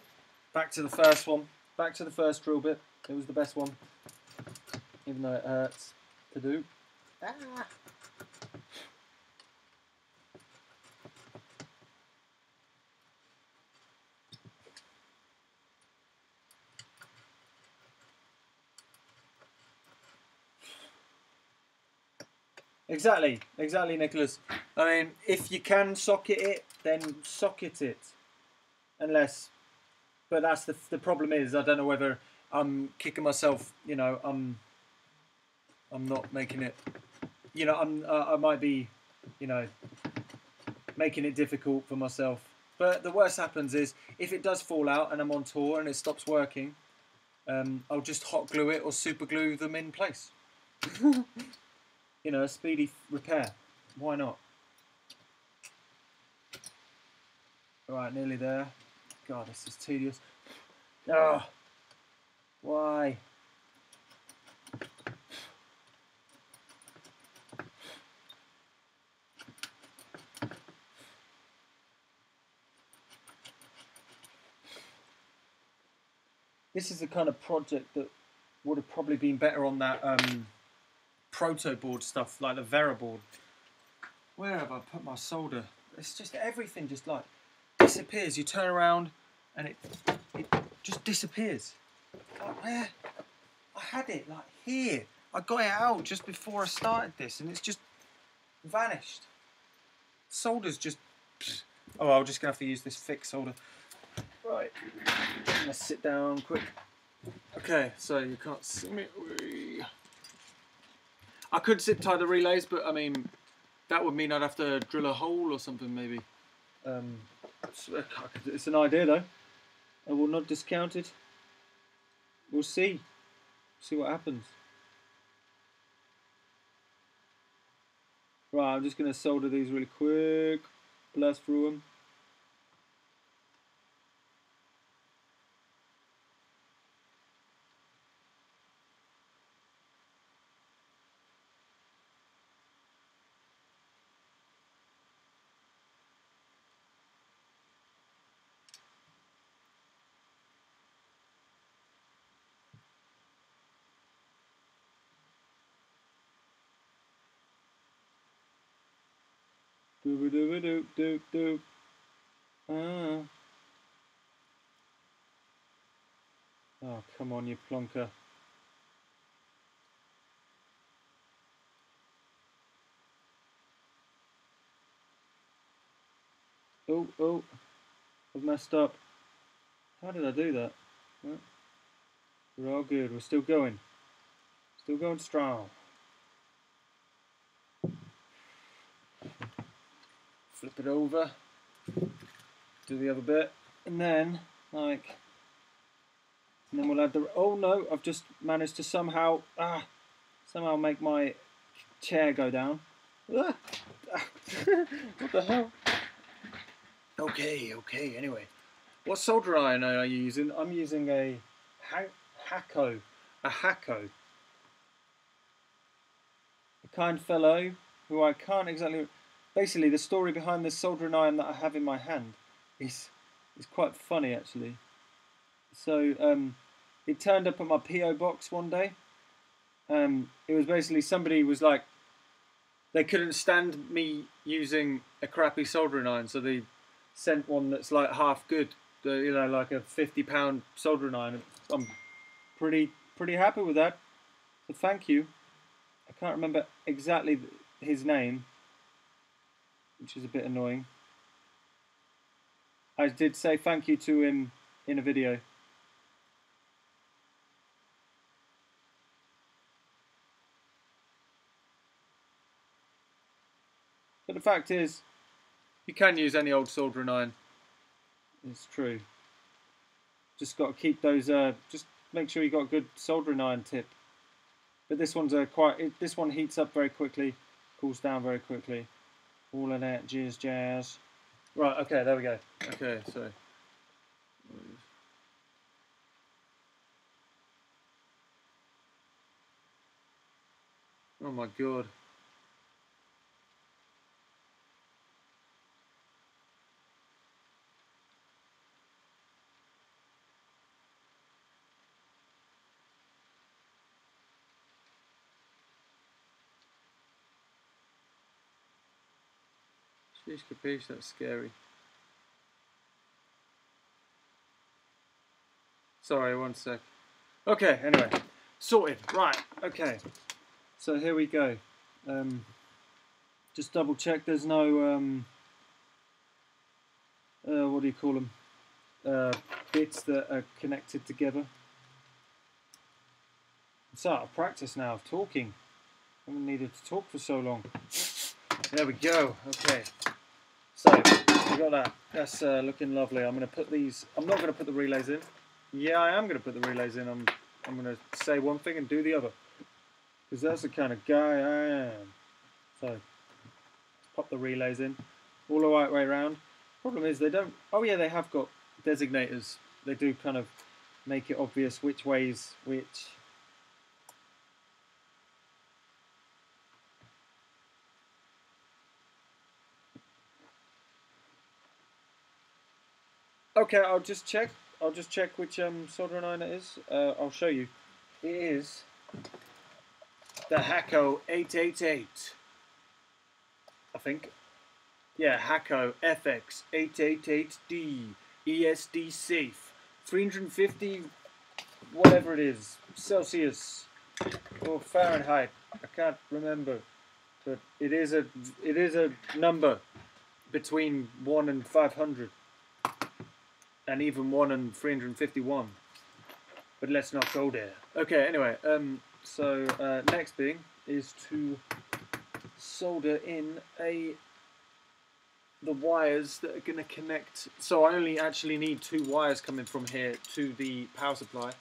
[SPEAKER 1] back to the first one. Back to the first drill bit. It was the best one, even though it hurts to do. Ah. Exactly, Nicholas. I mean, if you can socket it, then socket it. Unless, but that's the problem is I don't know whether I'm kicking myself. You know, I'm not making it. You know, I might be, you know, making it difficult for myself. But the worst happens is if it does fall out and I'm on tour and it stops working, I'll just hot glue it or super glue them in place. You know, a speedy repair. Why not? Alright, nearly there. God, this is tedious. Ah, why? This is the kind of project that would have probably been better on that proto board stuff, like the Vera board. Where have I put my solder? It's just everything just like disappears. You turn around and it just disappears. Like where? I had it like here. I got it out just before I started this and it's just vanished. Solder's just... Oh, I'm just going to have to use this thick solder. Right. I'm going to sit down quick. Okay, so you can't see me. I could zip tie the relays, but I mean, that would mean I'd have to drill a hole or something maybe. It's an idea though. I will not discount it. We'll see. See what happens. Right, I'm just going to solder these really quick. Blast through them. Do. Ah. Oh, come on, you plonker. Oh, I've messed up. How did I do that? Well, we're all good. We're still going. Still going strong. Flip it over. Do the other bit. And then, like... And then we'll add the... Oh no, I've just managed to somehow make my chair go down. What the hell? Okay, anyway. What solder iron are you using? I'm using a Hako. A Hako. A kind fellow who I can't exactly... Basically, the story behind this soldering iron that I have in my hand is quite funny, actually. So, it turned up at my P.O. box one day. It was basically somebody was like, they couldn't stand me using a crappy soldering iron, so they sent one that's like half good. You know, like a £50 soldering iron. I'm pretty happy with that. So thank you. I can't remember exactly his name, which is a bit annoying. I did say thank you to him in a video. But the fact is, you can use any old soldering iron. It's true. Just got to keep those. Just make sure you got a good soldering iron tip. But this one's this one heats up very quickly, cools down very quickly. All of that jazz. Right. Okay. There we go. Okay. So. Oh my god. Sheesh capiche, that's scary. Sorry, one sec. Okay, anyway. Sorted. Right, okay. So here we go. Just double check there's no what do you call them? Bits that are connected together. I'm so out of practice now of talking. I haven't needed to talk for so long. There we go. Okay. So we got that. That's looking lovely. I'm going to put these. I'm not going to put the relays in. Yeah, I am going to put the relays in. I'm going to say one thing and do the other, because that's the kind of guy I am. So pop the relays in all the right way around. Problem is they don't. Oh yeah, they have got designators. They do kind of make it obvious which way's which. Okay, I'll just check. I'll just check which soldering iron it is. I'll show you. It is the Hacko 888. I think. Yeah, Hacko FX 888D ESD safe 350 whatever it is Celsius or Fahrenheit. I can't remember, but it is a number between 1 and 500. And even 1 and 351. But let's not go there. Okay, anyway, so next thing is to solder in the wires that are going to connect. So I only actually need 2 wires coming from here to the power supply.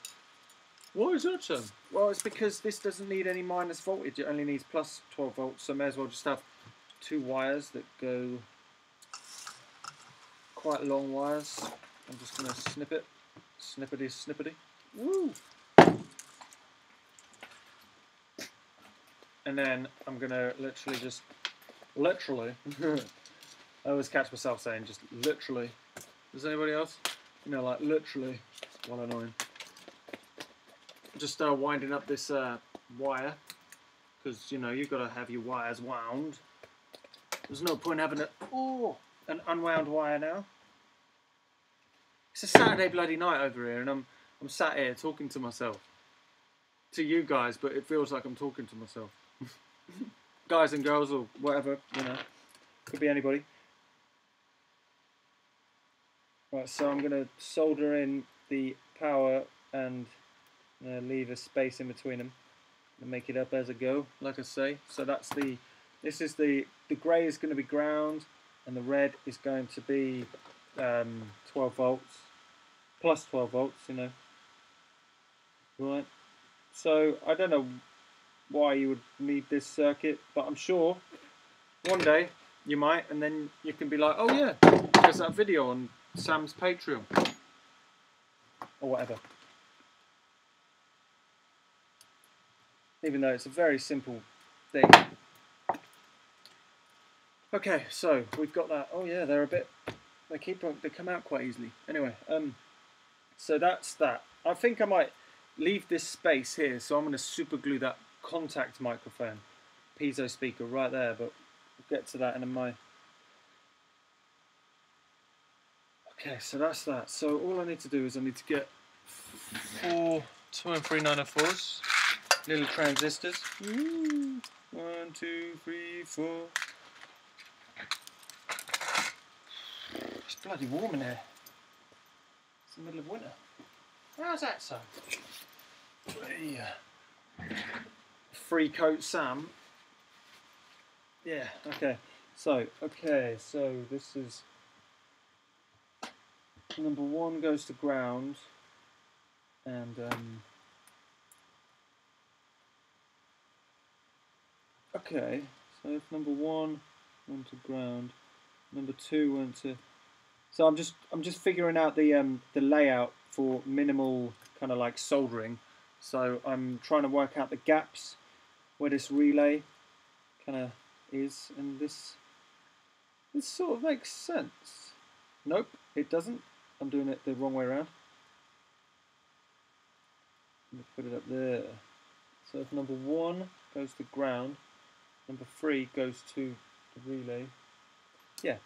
[SPEAKER 1] Why is that so? Well, it's because this doesn't need any minus voltage. It only needs plus 12 volts. So I may as well just have 2 wires that go, quite long wires. I'm just going to snip it. Snippety, snippety. Woo! And then I'm going to literally just... Literally. I always catch myself saying just literally. Does anybody else? You know, like literally. Well, annoying. Just winding up this wire. Because, you know, you've got to have your wires wound. There's no point having an unwound wire now. It's a Saturday bloody night over here, and I'm sat here talking to myself, to you guys, but it feels like I'm talking to myself. Guys and girls or whatever, you know, could be anybody. Right, so I'm going to solder in the power and leave a space in between them and make it up as I go, like I say. So that's this is the grey is going to be ground, and the red is going to be 12 volts. Plus 12 volts, you know. Right. So, I don't know why you would need this circuit, but I'm sure one day you might, and then you can be like, oh yeah, there's that video on Sam's Patreon. Or whatever. Even though it's a very simple thing. Okay, so we've got that. Oh yeah, they come out quite easily. Anyway, so that's that. I think I might leave this space here, so I'm going to super glue that contact microphone piezo speaker right there, but we'll get to that in a moment. Okay, so that's that. So all I need to do is I need to get 4 2.3 little transistors. 1, 2, 3, 4. It's bloody warm in here. It's the middle of winter. How's that so? Free coat Sam. Yeah, okay. So this is number 1 goes to ground, and okay, so if number 1 went to ground, number 2 went to. So I'm just figuring out the layout for minimal kind of like soldering. So I'm trying to work out the gaps where this relay kind of is, and this sort of makes sense. Nope, it doesn't. I'm doing it the wrong way around. Let me put it up there. So if number 1 goes to ground, number 3 goes to the relay. Yeah.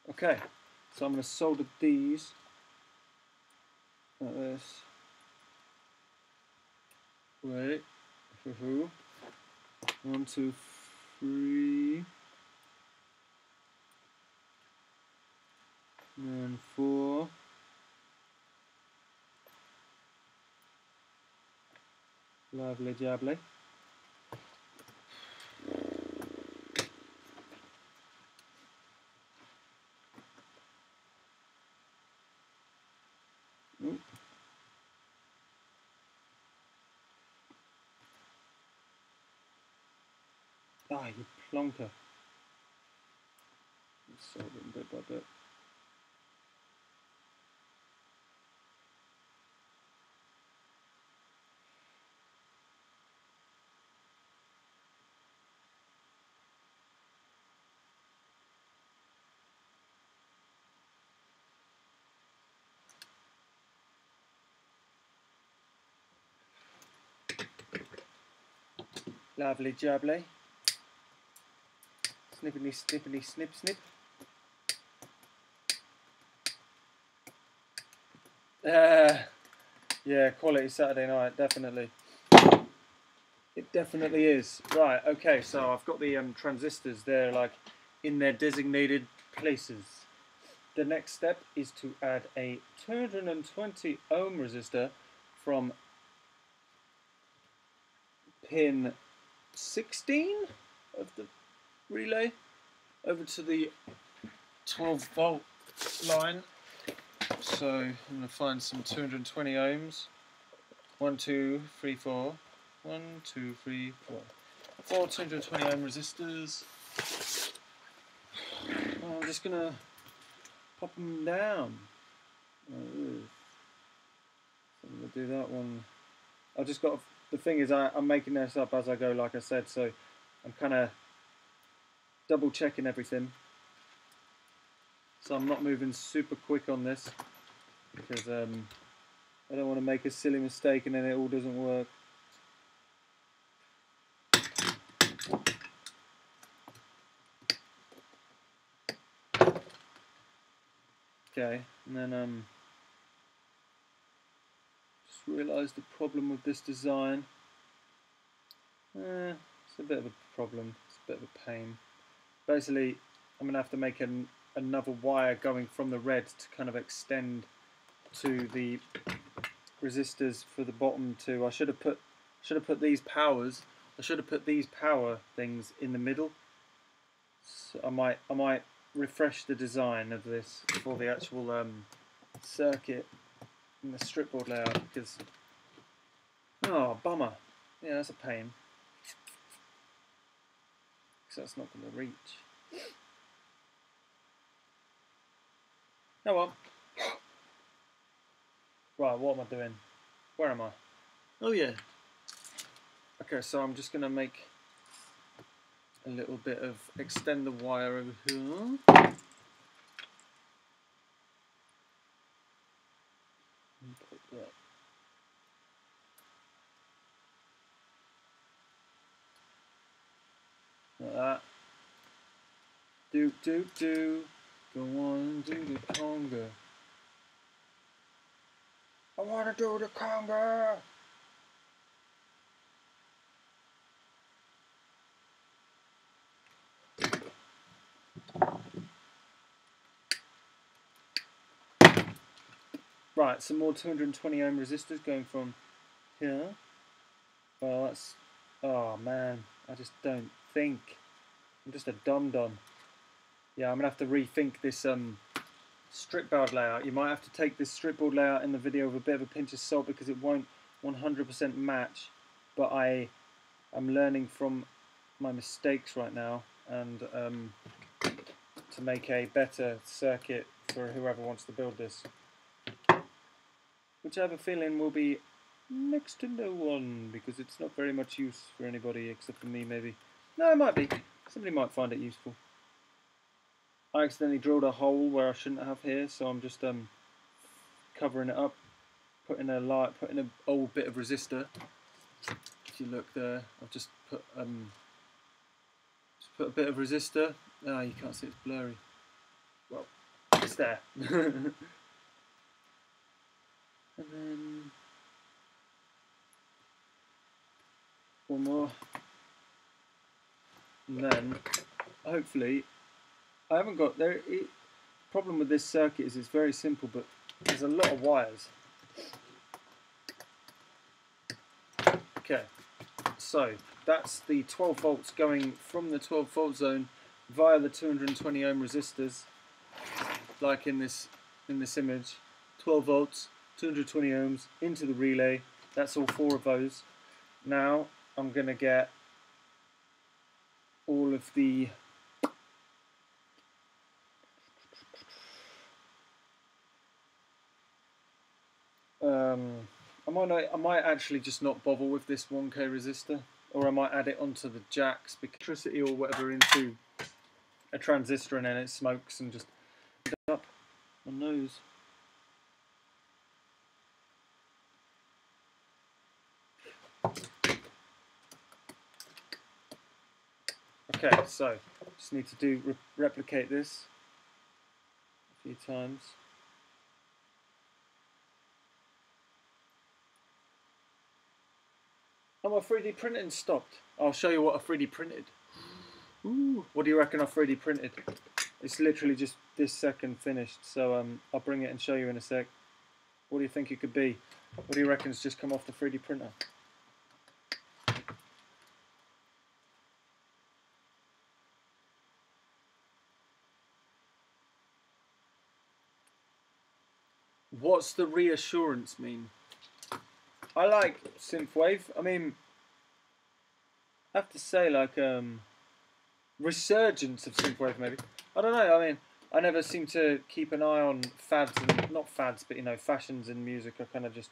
[SPEAKER 1] Okay. So I'm going to solder these like this. Wait. 1, 2, 3. And 4. Lovely jubbly. Ooh. Ah, you plonker. Let's solve it bit by bit. Lovely jubbly. Snippity, snippity, snip, snip. Yeah, quality Saturday night, definitely. It definitely is. Right, okay, so I've got the transistors there, like, in their designated places. The next step is to add a 220 ohm resistor from pin 16 of the relay over to the 12 volt line. So I'm going to find some 220 ohms. 1, 2, 3, 4. 1, 2, 3, 4. 4 220 ohm resistors. I'm just going to pop them down. I'm going to do that one. I just got, the thing is I'm making this up as I go, like I said, so I'm kind of double checking everything. So I'm not moving super quick on this because I don't want to make a silly mistake and then it all doesn't work. Okay, and then just realised the problem with this design. It's a bit of a problem. It's a bit of a pain. Basically, I'm gonna have to make another wire going from the red to kind of extend to the resistors for the bottom two. I should have put these powers. I should have put these power things in the middle. So I might refresh the design of this for the actual circuit in the strip board layout because bummer. Yeah, that's a pain. So that's not going to reach. Oh well. Right, what am I doing? Where am I? Oh yeah. Okay, so I'm just going to make a little bit of extend the wire over here. And put that. Like that. Do do do. Go on and do the conga. I want to do the conga. Right, some more 220 ohm resistors going from here. Well, that's... Oh, man. I just don't think. I'm just a dum-dum. Yeah, I'm going to have to rethink this strip board layout. You might have to take this strip board layout in the video with a bit of a pinch of salt because it won't 100% match. But I am learning from my mistakes right now and to make a better circuit for whoever wants to build this. Which I have a feeling will be next to no one, because it's not very much use for anybody except for me, maybe. No, it might be. Somebody might find it useful. I accidentally drilled a hole where I shouldn't have here, so I'm just covering it up, putting an old bit of resistor. If you look there, I've just put a bit of resistor. Ah, you can't see, it's blurry. Well, it's there. And then one more. And then, hopefully, I haven't got there. problem with this circuit is it's very simple, but there's a lot of wires. Okay, so that's the 12 volts going from the 12 volt zone via the 220 ohm resistors, like in this image. 12 volts, 220 ohms into the relay. That's all 4 of those. Now I'm going to get all of the I might actually just not bother with this 1K resistor, or I might add it onto the jacks, electricity or whatever, into a transistor, and then it smokes and just up my nose. Okay, so just need to replicate this a few times. Oh, my 3D printing stopped. I'll show you what I 3D printed. Ooh, what do you reckon I 3D printed? It's literally just this second finished, so I'll bring it and show you in a sec. What do you think it could be? What do you reckon's just come off the 3D printer? What's the reassurance mean? I like synthwave. I mean, I have to say, like, resurgence of synthwave, maybe. I don't know. I mean, I never seem to keep an eye on fads, and not fads, but, you know, fashions in music. I kind of just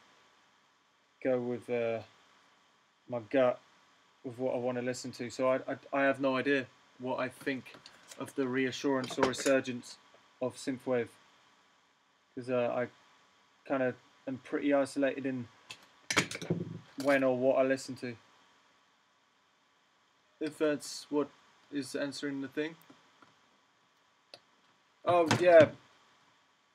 [SPEAKER 1] go with my gut with what I want to listen to. So I have no idea what I think of the reassurance or resurgence of synthwave, because I kind of am pretty isolated in when or what I listen to. If that's what is answering the thing. Oh yeah,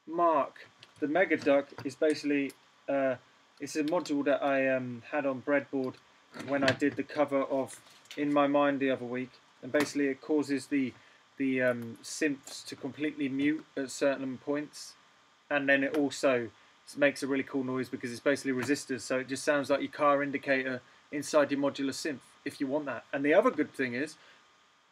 [SPEAKER 1] Mark. The Mega Duck is basically it's a module that I had on breadboard when I did the cover of In My Mind the other week, and basically it causes the synths to completely mute at certain points, and then it also makes a really cool noise because it's basically resistors, so it just sounds like your car indicator inside your modular synth if you want that. And the other good thing is,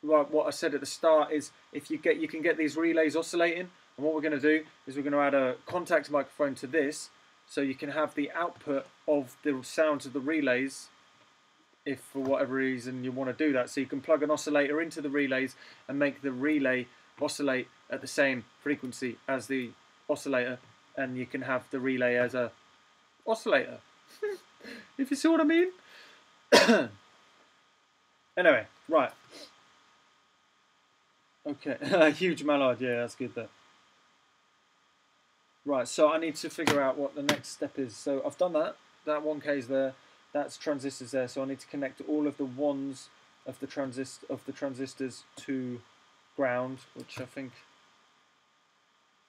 [SPEAKER 1] like what I said at the start, is if you can get these relays oscillating, and what we're going to do is we're going to add a contact microphone to this, so you can have the output of the sounds of the relays if for whatever reason you want to do that. So you can plug an oscillator into the relays and make the relay oscillate at the same frequency as the oscillator, and you can have the relay as a oscillator. If you see what I mean. Anyway, right. Okay, huge mallard, yeah, that's good that. Right, so I need to figure out what the next step is. So I've done that. That 1K is there. That's transistors there. So I need to connect all of the ones of the transistors to ground, which I think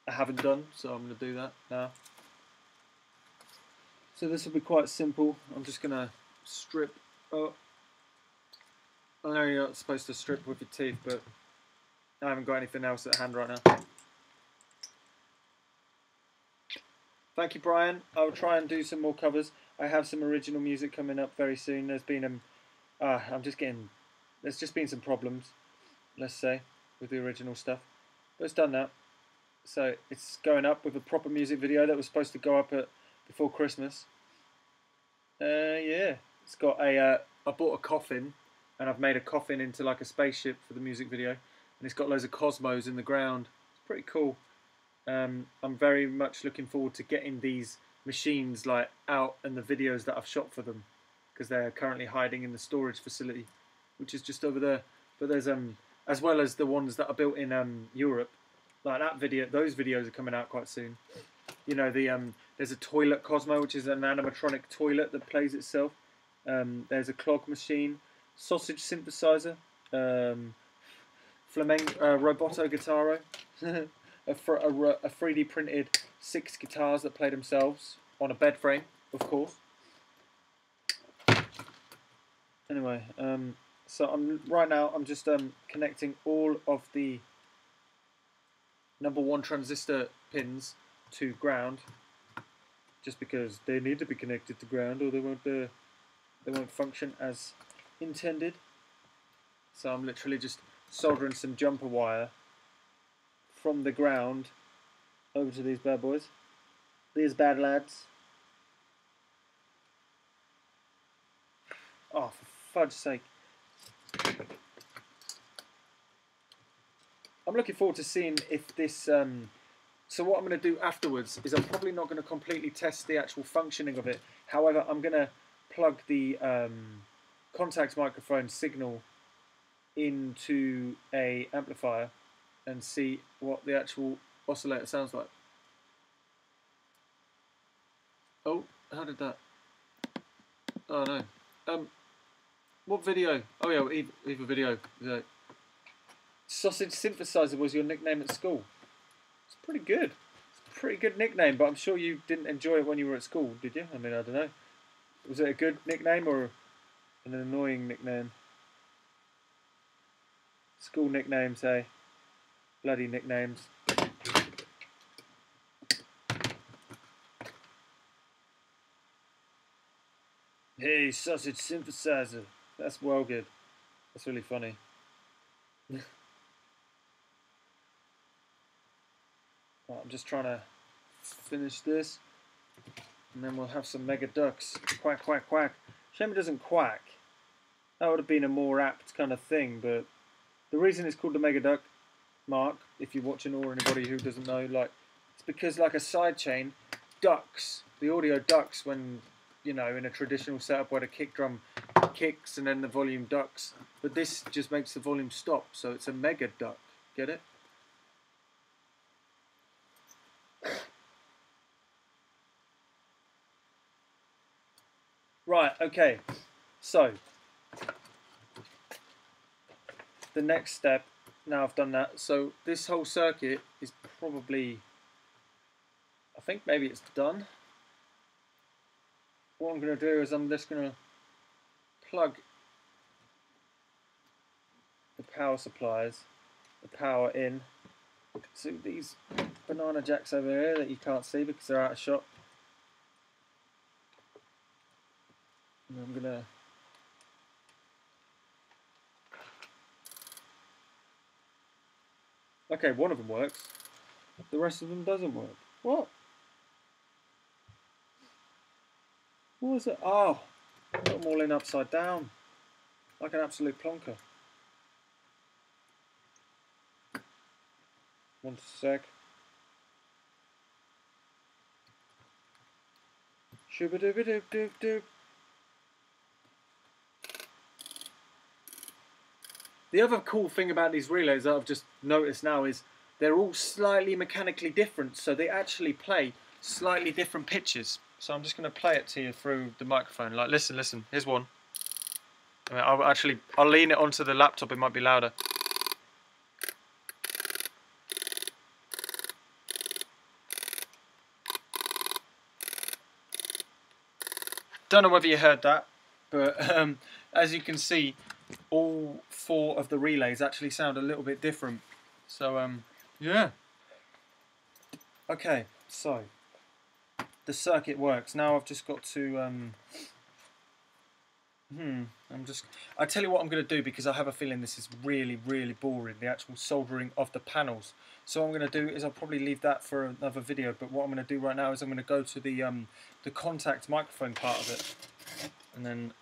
[SPEAKER 1] I haven't done. So I'm going to do that now. So this will be quite simple. I'm just going to strip. Oh, I know you're not supposed to strip with your teeth, but I haven't got anything else at hand right now. Thank you, Brian. I'll try and do some more covers. I have some original music coming up very soon. There's been there's just been some problems, let's say, with the original stuff, but it's done now. So it's going up with a proper music video that was supposed to go up before Christmas. Yeah, it's got a. I bought a coffin, and I've made a coffin into like a spaceship for the music video, and it's got loads of cosmos in the ground. It's pretty cool. I'm very much looking forward to getting these machines like out and the videos that I've shot for them, because they're currently hiding in the storage facility, which is just over there. But there's as well as the ones that are built in Europe, like that video. Those videos are coming out quite soon. You know, there's a toilet Cosmo, which is an animatronic toilet that plays itself. There's a clog machine, sausage synthesizer, flamenco roboto guitaro. A 3D printed 6 guitars that play themselves on a bed frame, of course. Anyway, so right now I'm just connecting all of the number 1 transistor pins to ground, just because they need to be connected to ground or they won't function as intended. So I'm literally just soldering some jumper wire from the ground over to these bad boys. These bad lads. Oh, for fudge's sake. I'm looking forward to seeing if this... so what I'm going to do afterwards is I'm probably not going to completely test the actual functioning of it. However, I'm going to plug the contact microphone signal into a amplifier and see what the actual oscillator sounds like. Oh, how did that? Oh no. What video? Oh yeah, Eva video. Sausage synthesizer was your nickname at school. It's pretty good. It's a pretty good nickname, but I'm sure you didn't enjoy it when you were at school, did you? I mean, I don't know. Was it a good nickname or an annoying nickname? School nicknames, eh? Bloody nicknames. Hey, sausage synthesizer. That's well good. That's really funny. Right, I'm just trying to finish this, and then we'll have some mega ducks. Quack, quack, quack. Shame it doesn't quack. That would have been a more apt kind of thing, but the reason it's called the mega duck, Mark, if you're watching or anybody who doesn't know, like, it's because like a sidechain ducks, the audio ducks when, you know, in a traditional setup where the kick drum kicks and then the volume ducks, but this just makes the volume stop, so it's a mega duck. Get it? Right, okay, so the next step, now I've done that, so this whole circuit is probably, I think maybe it's done. What I'm going to do is I'm just going to plug the power supplies, the power in to these banana jacks over here that you can't see because they're out of shot. And I'm going to okay, one of them works. The rest of them doesn't work. What? What was it? Oh, I put them all in upside down. Like an absolute plonker. One sec. Shooba-dooba-doop-doop-doop. The other cool thing about these relays that I've just noticed now is they're all slightly mechanically different, so they actually play slightly different pitches. So I'm just going to play it to you through the microphone. Like, listen, listen. Here's one. I mean, I'll lean it onto the laptop. It might be louder. Don't know whether you heard that, but as you can see, all 4 of the relays actually sound a little bit different. So yeah. Okay, so the circuit works. Now I've just got to I tell you what I'm going to do, because I have a feeling this is really, really boring, the actual soldering of the panels. So what I'm going to do is I'll probably leave that for another video, but what I'm going to do right now is I'm going to go to the contact microphone part of it, and then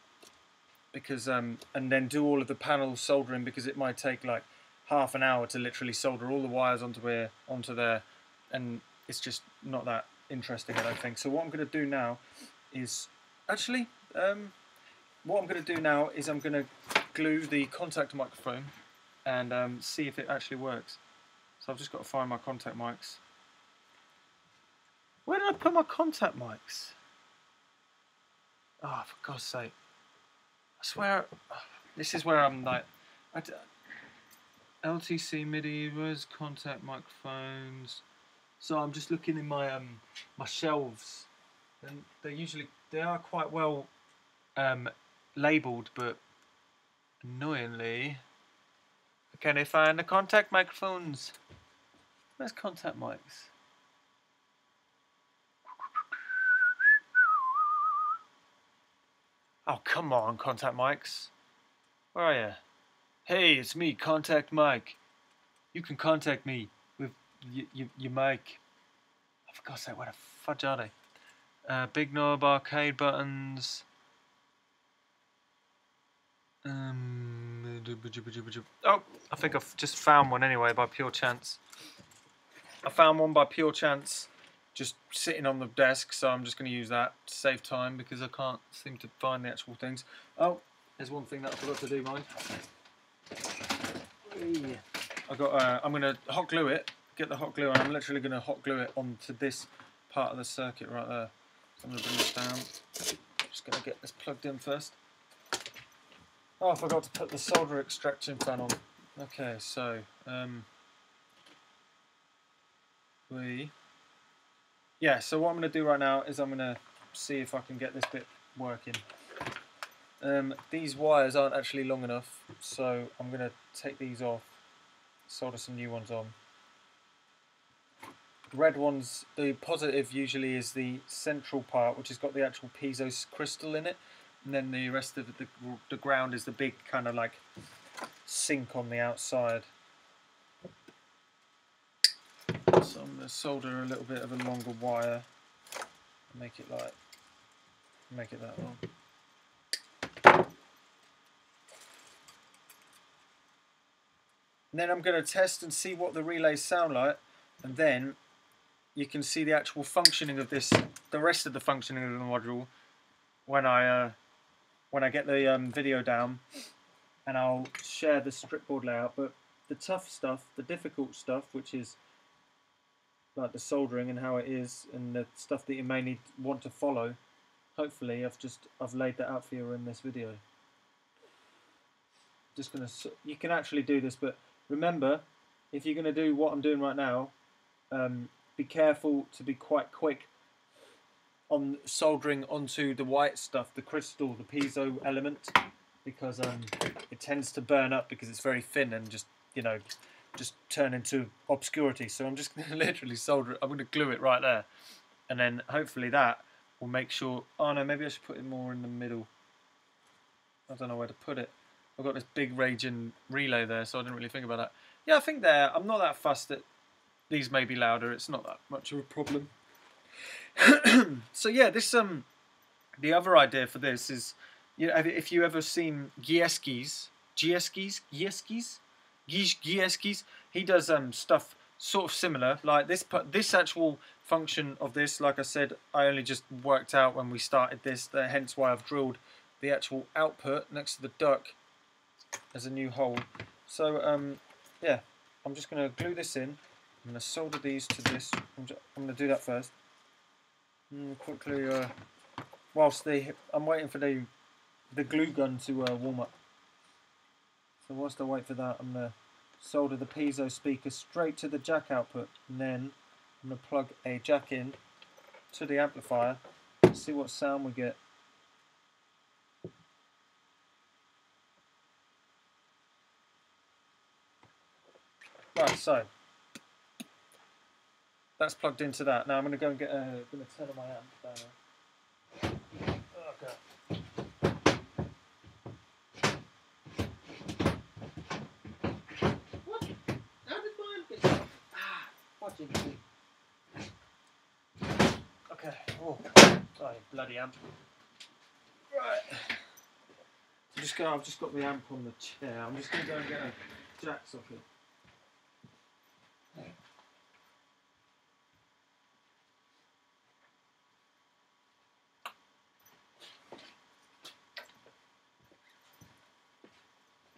[SPEAKER 1] and then do all of the panel soldering, because it might take like half an hour to literally solder all the wires onto there, and it's just not that interesting, I don't think. So what I'm going to do now is actually what I'm going to do now is I'm going to glue the contact microphone and see if it actually works. So I've just got to find my contact mics. Where did I put my contact mics? Oh, for God's sake. I swear, this is where I'm like, LTC MIDI, where's contact microphones? So I'm just looking in my my shelves, and they are quite well labelled, but annoyingly, can I find the contact microphones? Where's contact mics? Oh, come on, contact mics. Where are you? Hey, it's me, Contact Mike. You can contact me with your mic. Oh, for God's sake, where the fudge are they? Big knob, arcade buttons. Oh, I think I've just found one anyway by pure chance. I found one by pure chance just sitting on the desk, so I'm just going to use that to save time because I can't seem to find the actual things. Oh, there's one thing that I forgot to do, mind. I'm going to hot glue it, get the hot glue, and I'm literally going to hot glue it onto this part of the circuit right there. So I'm going to bring this down. Just going to get this plugged in first. Oh, I forgot to put the solder extraction fan on. Okay, so so what I'm going to do right now is I'm going to see if I can get this bit working. These wires aren't actually long enough, so I'm going to take these off, solder some new ones on. The red ones, the positive usually is the central part, which has got the actual piezo crystal in it, and then the rest of the ground is the big kind of like sink on the outside. So I'm going to solder a little bit of a longer wire, make it that long. And then I'm going to test and see what the relays sound like, and then you can see the actual functioning of this, the rest of the functioning of the module when I get the video down, and I'll share the strip board layout. But the tough stuff, the difficult stuff, which is like the soldering and how it is, and the stuff that you may want to follow, hopefully I've laid that out for you in this video. Just gonna, you can actually do this, but remember, if you're going to do what I'm doing right now, be careful to be quite quick on soldering onto the white stuff, the crystal, the piezo element, because it tends to burn up because it's very thin and just turn into obscurity. So I'm just going to literally solder it. I'm going to glue it right there, and then hopefully that will make sure. Oh no, maybe I should put it more in the middle. I don't know where to put it. I've got this big raging relay there, so I didn't really think about that. Yeah, I think I'm not that fussed that these may be louder. It's not that much of a problem. So yeah, this the other idea for this is, if you ever seen Gieskis, he does stuff sort of similar. Like this actual function of this, like I said, I only just worked out when we started this. Hence why I've drilled the actual output next to the duct as a new hole. So yeah, I'm just going to glue this in. I'm going to solder these to this. I'm going to do that first. Quickly, whilst I'm waiting for the glue gun to warm up. So whilst I wait for that, I'm going to solder the piezo speaker straight to the jack output, and then I'm going to plug a jack in to the amplifier. See what sound we get. Right, so that's plugged into that. Now I'm going to go and going to turn on my amp down. Okay. What? How did mine get? What did you do? Okay. Oh, sorry, bloody amp. Right. I've just got the amp on the chair. I'm just going to go and get a jack socket.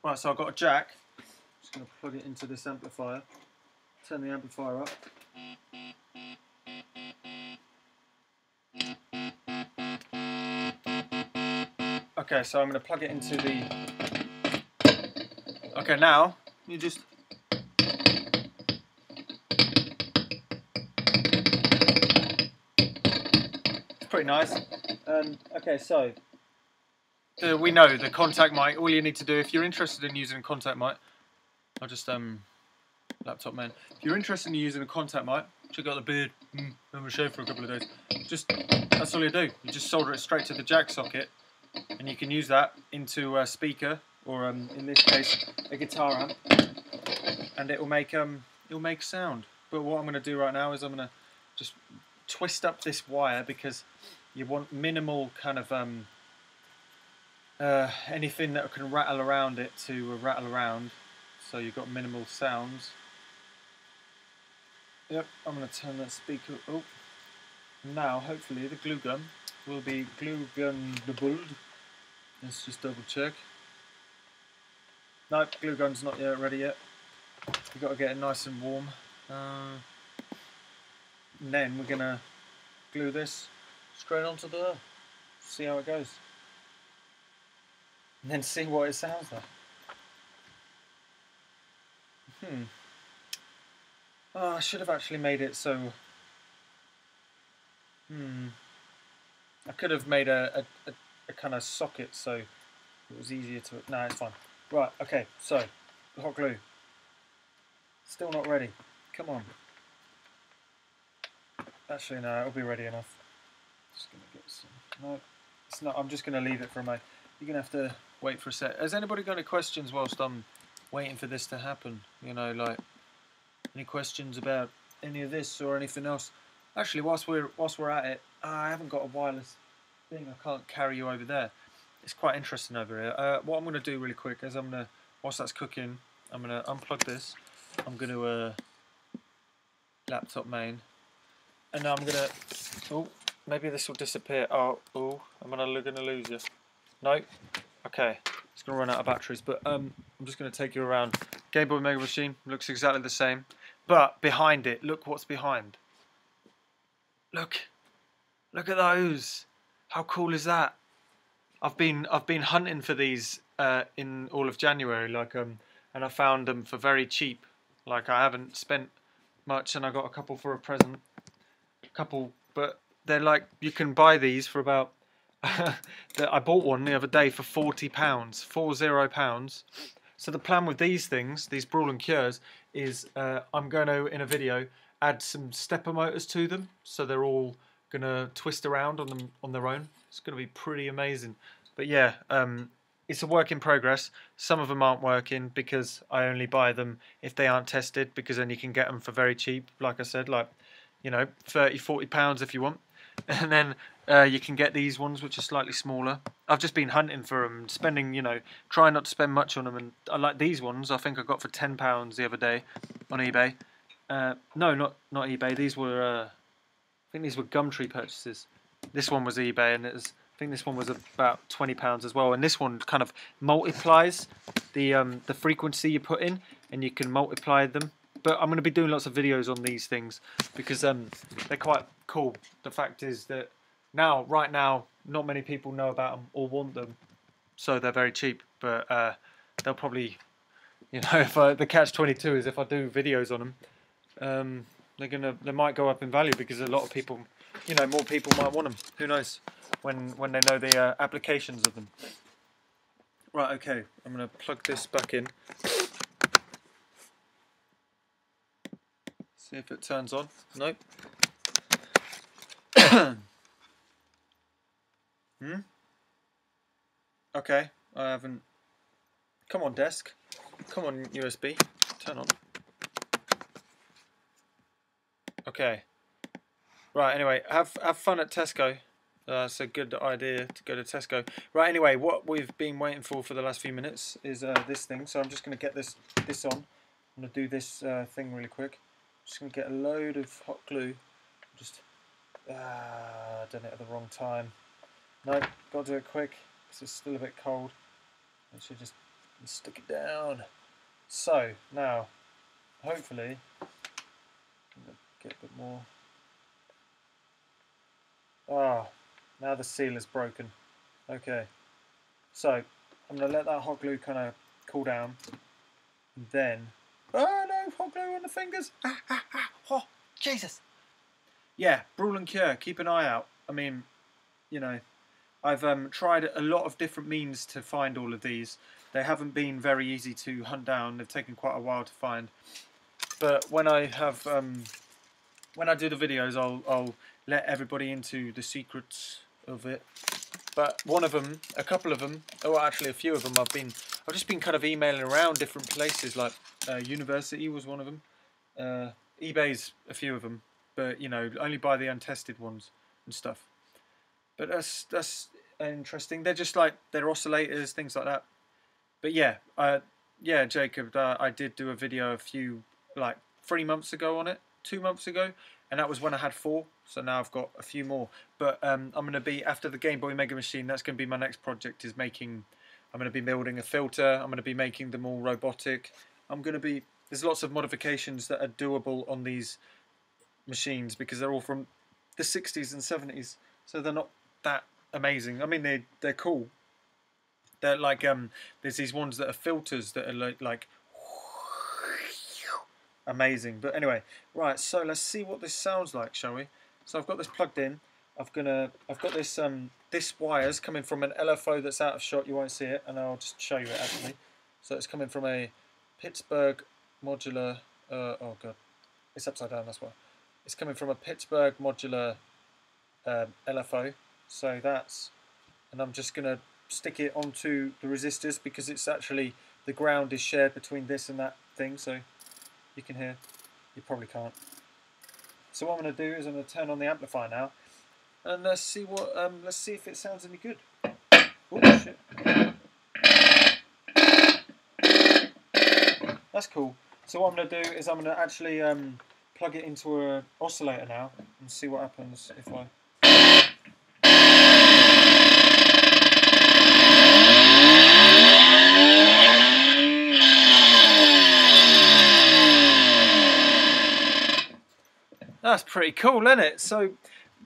[SPEAKER 1] Right, so I've got a jack. Just going to plug it into this amplifier. Turn the amplifier up. Okay, so I'm going to plug it into the... Okay, now you just... It's pretty nice. Okay, so we know the contact mic. All you need to do, if you're interested in using a contact mic, I'll just laptop main. If you're interested in using a contact mic, check out the beard. I'm gonna shave for a couple of days. That's all you do. You just solder it straight to the jack socket, and you can use that into a speaker, or in this case, a guitar amp, and it'll make sound. But what I'm gonna do right now is I'm gonna just twist up this wire, because you want minimal kind of anything that can rattle around it to rattle around, so you've got minimal sounds. Yep, I'm going to turn that speaker up. Now, hopefully, the glue gun will be glue gun-able. Let's just double check. No, glue gun's not yet ready yet. We've got to get it nice and warm. And then we're going to glue this straight onto there. See how it goes. And then see what it sounds like. Oh, I should have actually made it so... I could have made a kind of socket so it was easier to... No, it's fine. Right, okay, so, hot glue. Still not ready. Come on. Actually, no, it'll be ready enough. Just gonna get some... No, it's not. I'm just gonna leave it for a moment. You're gonna have to wait for a sec. Has anybody got any questions whilst I'm waiting for this to happen? You know, like... Any questions about any of this or anything else? Actually, whilst we're at it, I haven't got a wireless thing. I can't carry you over there. It's quite interesting over here. What I'm going to do really quick is whilst that's cooking, I'm going to unplug this. I'm going to laptop main, and now I'm going to. Oh, maybe this will disappear. Oh, I'm going to lose you. No. Okay. It's going to run out of batteries, but I'm just going to take you around. Game Boy Mega Machine looks exactly the same, but behind it, look what's behind. Look at those. How cool is that? I've been hunting for these in all of January, and I found them for very cheap. Like, I haven't spent much, and I got a couple for a present. But they're like, you can buy these for about. I bought one the other day for £40, £40. So the plan with these things, these Brawl and Cures, is I'm going to, in a video, add some stepper motors to them, so they're all going to twist around on their own. It's going to be pretty amazing. But yeah, it's a work in progress. Some of them aren't working because I only buy them if they aren't tested, because then you can get them for very cheap, like I said, like, you know, £30–40 if you want. And then you can get these ones, which are slightly smaller. I've just been hunting for them, trying not to spend much on them. And I like these ones. I think I got for £10 the other day on eBay. No, not eBay. These were, I think these were Gumtree purchases. This one was eBay, and I think this one was about £20 as well. And this one kind of multiplies the frequency you put in, and you can multiply them. But I'm going to be doing lots of videos on these things because they're quite cool. The fact is that right now, not many people know about them or want them, so they're very cheap. But they'll probably, you know, the catch-22 is if I do videos on them, they might go up in value because a lot of people, you know, more people might want them. Who knows? When they know the applications of them. Right. Okay. I'm going to plug this back in. See if it turns on. Nope. Okay, I haven't. Come on, desk. Come on, USB. Turn on. Okay. Right. Anyway, have fun at Tesco. It's a good idea to go to Tesco. Right. Anyway, what we've been waiting for the last few minutes is this thing. So I'm just going to get this on. I'm going to do this thing really quick. Just going to get a load of hot glue. Just done it at the wrong time. No, got to do it quick because it's still a bit cold. I should just stick it down. So now, hopefully, I'm going to get a bit more. Now the seal is broken. Okay, so I'm going to let that hot glue kind of cool down. And then, oh no, hot glue on the fingers. Oh, Jesus. Yeah, Brawl and Cure, keep an eye out. I mean, you know, I've tried a lot of different means to find all of these. They haven't been very easy to hunt down. They've taken quite a while to find. but when I have when I do the videos, I'll let everybody into the secrets of it. But one of them, a couple of them, oh actually a few of them, I've just been kind of emailing around different places, like university was one of them, eBay's a few of them, but you know, only buy the untested ones and stuff. But that's interesting. They're just like, they're oscillators, things like that. But yeah, yeah, Jacob, I did do a video a few, like 3 months ago on it, 2 months ago, and that was when I had 4. So now I've got a few more. But I'm going to be, after the Game Boy Mega Machine, that's going to be my next project, is making, I'm going to be building a filter, I'm going to be making them all robotic. There's lots of modifications that are doable on these machines because they're all from the 60s and 70s, so they're not that amazing. I mean, they're cool. They're like there's these ones that are filters that are like amazing. But anyway, right, so let's see what this sounds like, shall we? So I've got this plugged in. I've got this this wire's coming from an LFO that's out of shot, you won't see it, and I'll just show you it actually. So it's coming from a Pittsburgh modular oh god, it's upside down, that's why. It's coming from a Pittsburgh modular LFO. So that's, and I'm just gonna stick it onto the resistors because it's actually, the ground is shared between this and that thing, so you can hear, you probably can't. So what I'm going to do is I'm going to turn on the amplifier now, and let's see if it sounds any good. Oh shit. That's cool. So what I'm going to do is I'm going to actually plug it into an oscillator now and see what happens if I... That's pretty cool, isn't it? So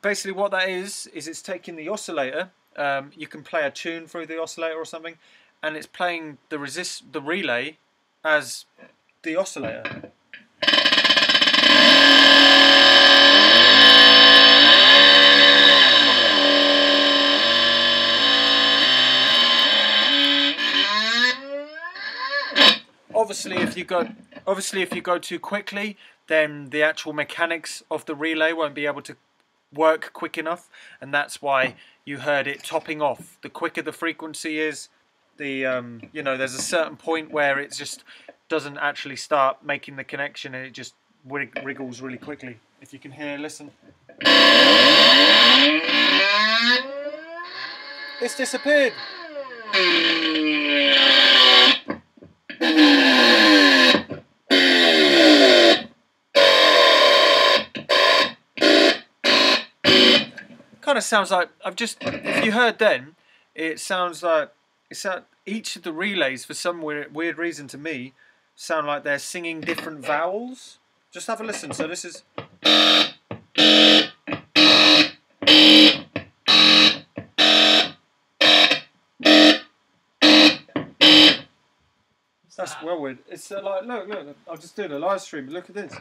[SPEAKER 1] basically what that is it's taking the oscillator, you can play a tune through the oscillator or something, and it's playing the relay as the oscillator. Obviously if you go too quickly, then the actual mechanics of the relay won't be able to work quick enough, and that's why you heard it topping off. The quicker the frequency is, the you know, there's a certain point where it just doesn't actually start making the connection, and it just wriggles really quickly. If you can hear, listen. It's disappeared. Kind of sounds like, if you heard then, it sounds like, each of the relays, for some weird reason to me, sound like they're singing different vowels. Just have a listen. So this is... That's well weird. It's like, look, I'll just do the live stream. Look at this.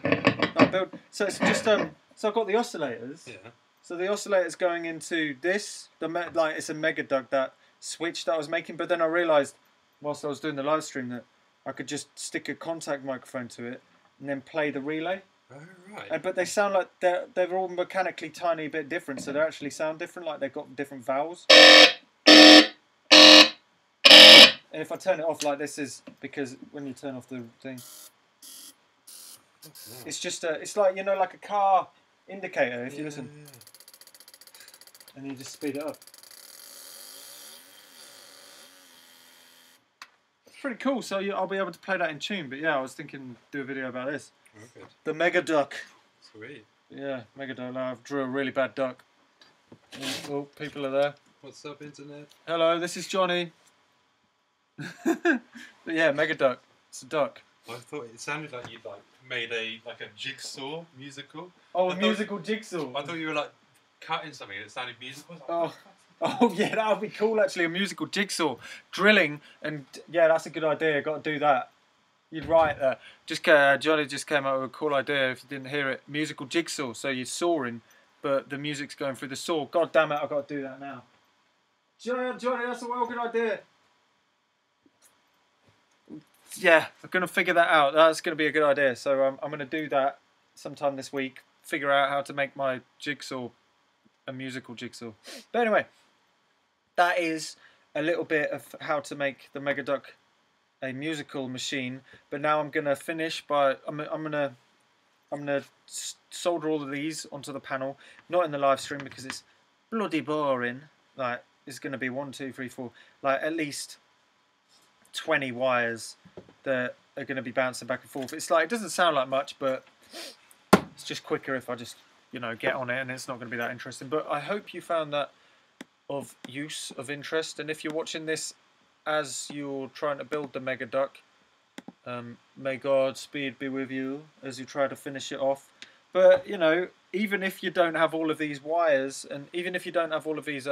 [SPEAKER 1] So it's just, so I've got the oscillators. Yeah. So the oscillator's going into this, like it's a mega duck, that switch that I was making, but then I realised whilst I was doing the live stream that I could just stick a contact microphone to it and then play the relay. Oh, right. But they sound like they're all mechanically tiny bit different, so they actually sound different, like they've got different vowels. And if I turn it off like this, is because when you turn off the thing, it's just it's like, you know, like a car indicator, if you listen. Yeah. And you just speed it up. It's pretty cool, so I'll be able to play that in tune, but yeah, I was thinking do a video about this. Okay. The Mega Duck. Sweet. Yeah, Mega Duck. I drew a really bad duck. Oh, people are there.
[SPEAKER 2] What's up, internet?
[SPEAKER 1] Hello, this is Johnny. But yeah, Mega Duck. It's a duck.
[SPEAKER 2] I thought it sounded like you'd made a jigsaw musical.
[SPEAKER 1] Oh, a musical jigsaw.
[SPEAKER 2] I thought you were like cutting something and it sounded musical.
[SPEAKER 1] Oh yeah, that would be cool actually, a musical jigsaw. Drilling, and yeah, that's a good idea, got to do that. You'd write that. Johnny just came up with a cool idea, if you didn't hear it. Musical jigsaw, so you're sawing, but the music's going through the saw. God damn it, I've got to do that now. Johnny, that's a well good idea. yeah, I'm gonna figure that out. That's gonna be a good idea. So I'm gonna do that sometime this week. Figure out how to make my jigsaw a musical jigsaw. But anyway, that is a little bit of how to make the Mega Duck a musical machine. But now I'm gonna finish by I'm gonna solder all of these onto the panel. Not in the live stream because it's bloody boring. Like it's gonna be 1, 2, 3, 4, like at least 20 wires that are going to be bouncing back and forth. It's like, it doesn't sound like much, but it's just quicker if I just, you know, get on it, and it's not going to be that interesting. But I hope you found that of use, of interest, and if you're watching this as you're trying to build the Mega Duck, may Godspeed be with you as you try to finish it off. But, you know, even if you don't have all of these wires, and even if you don't have all of these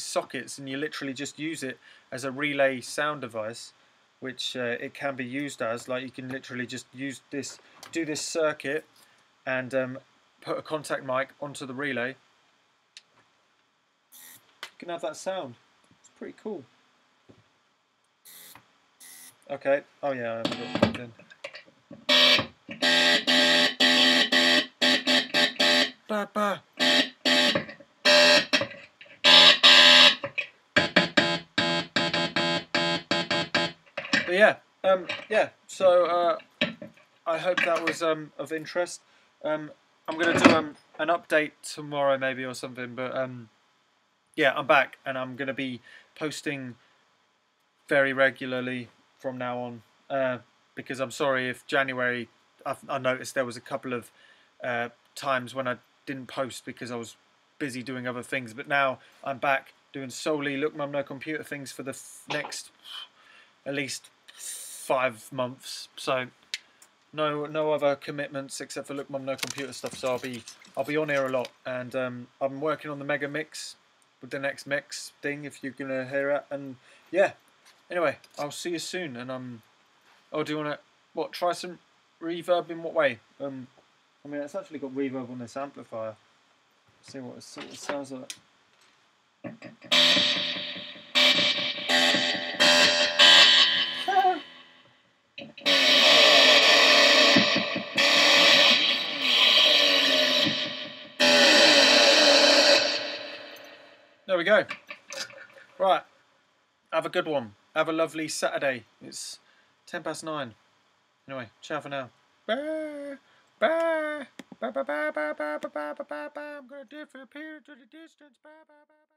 [SPEAKER 1] sockets, and you literally just use it as a relay sound device, which it can be used as, like you can literally just use this, do this circuit, and put a contact mic onto the relay. You can have that sound. It's pretty cool. Okay. Oh yeah, I haven't got it plugged in. Ba ba. But yeah. So I hope that was of interest. I'm gonna do an update tomorrow maybe or something. But yeah, I'm back and I'm gonna be posting very regularly from now on. Because I'm sorry if January I noticed there was a couple of times when I didn't post because I was busy doing other things. But now I'm back doing solely Look Mum No Computer things for the next at least 5 months. So no other commitments except for Look Mum No Computer stuff. So I'll be on here a lot, and I'm working on the Mega Mix with the next mix thing if you're gonna hear it. And yeah, anyway, I'll see you soon. And oh, do you wanna try some reverb in what way? I mean, it's actually got reverb on this amplifier. See what it sounds like. There we go. Right. Have a good one. Have a lovely Saturday. It's 9:10. Anyway, ciao for now. Bye. Bye. Bye. Bye. Bye. Bye. Bye. Bye. Bye. Bye. Bye. I'm gonna disappear to the distance. Bye. Bye. Bye.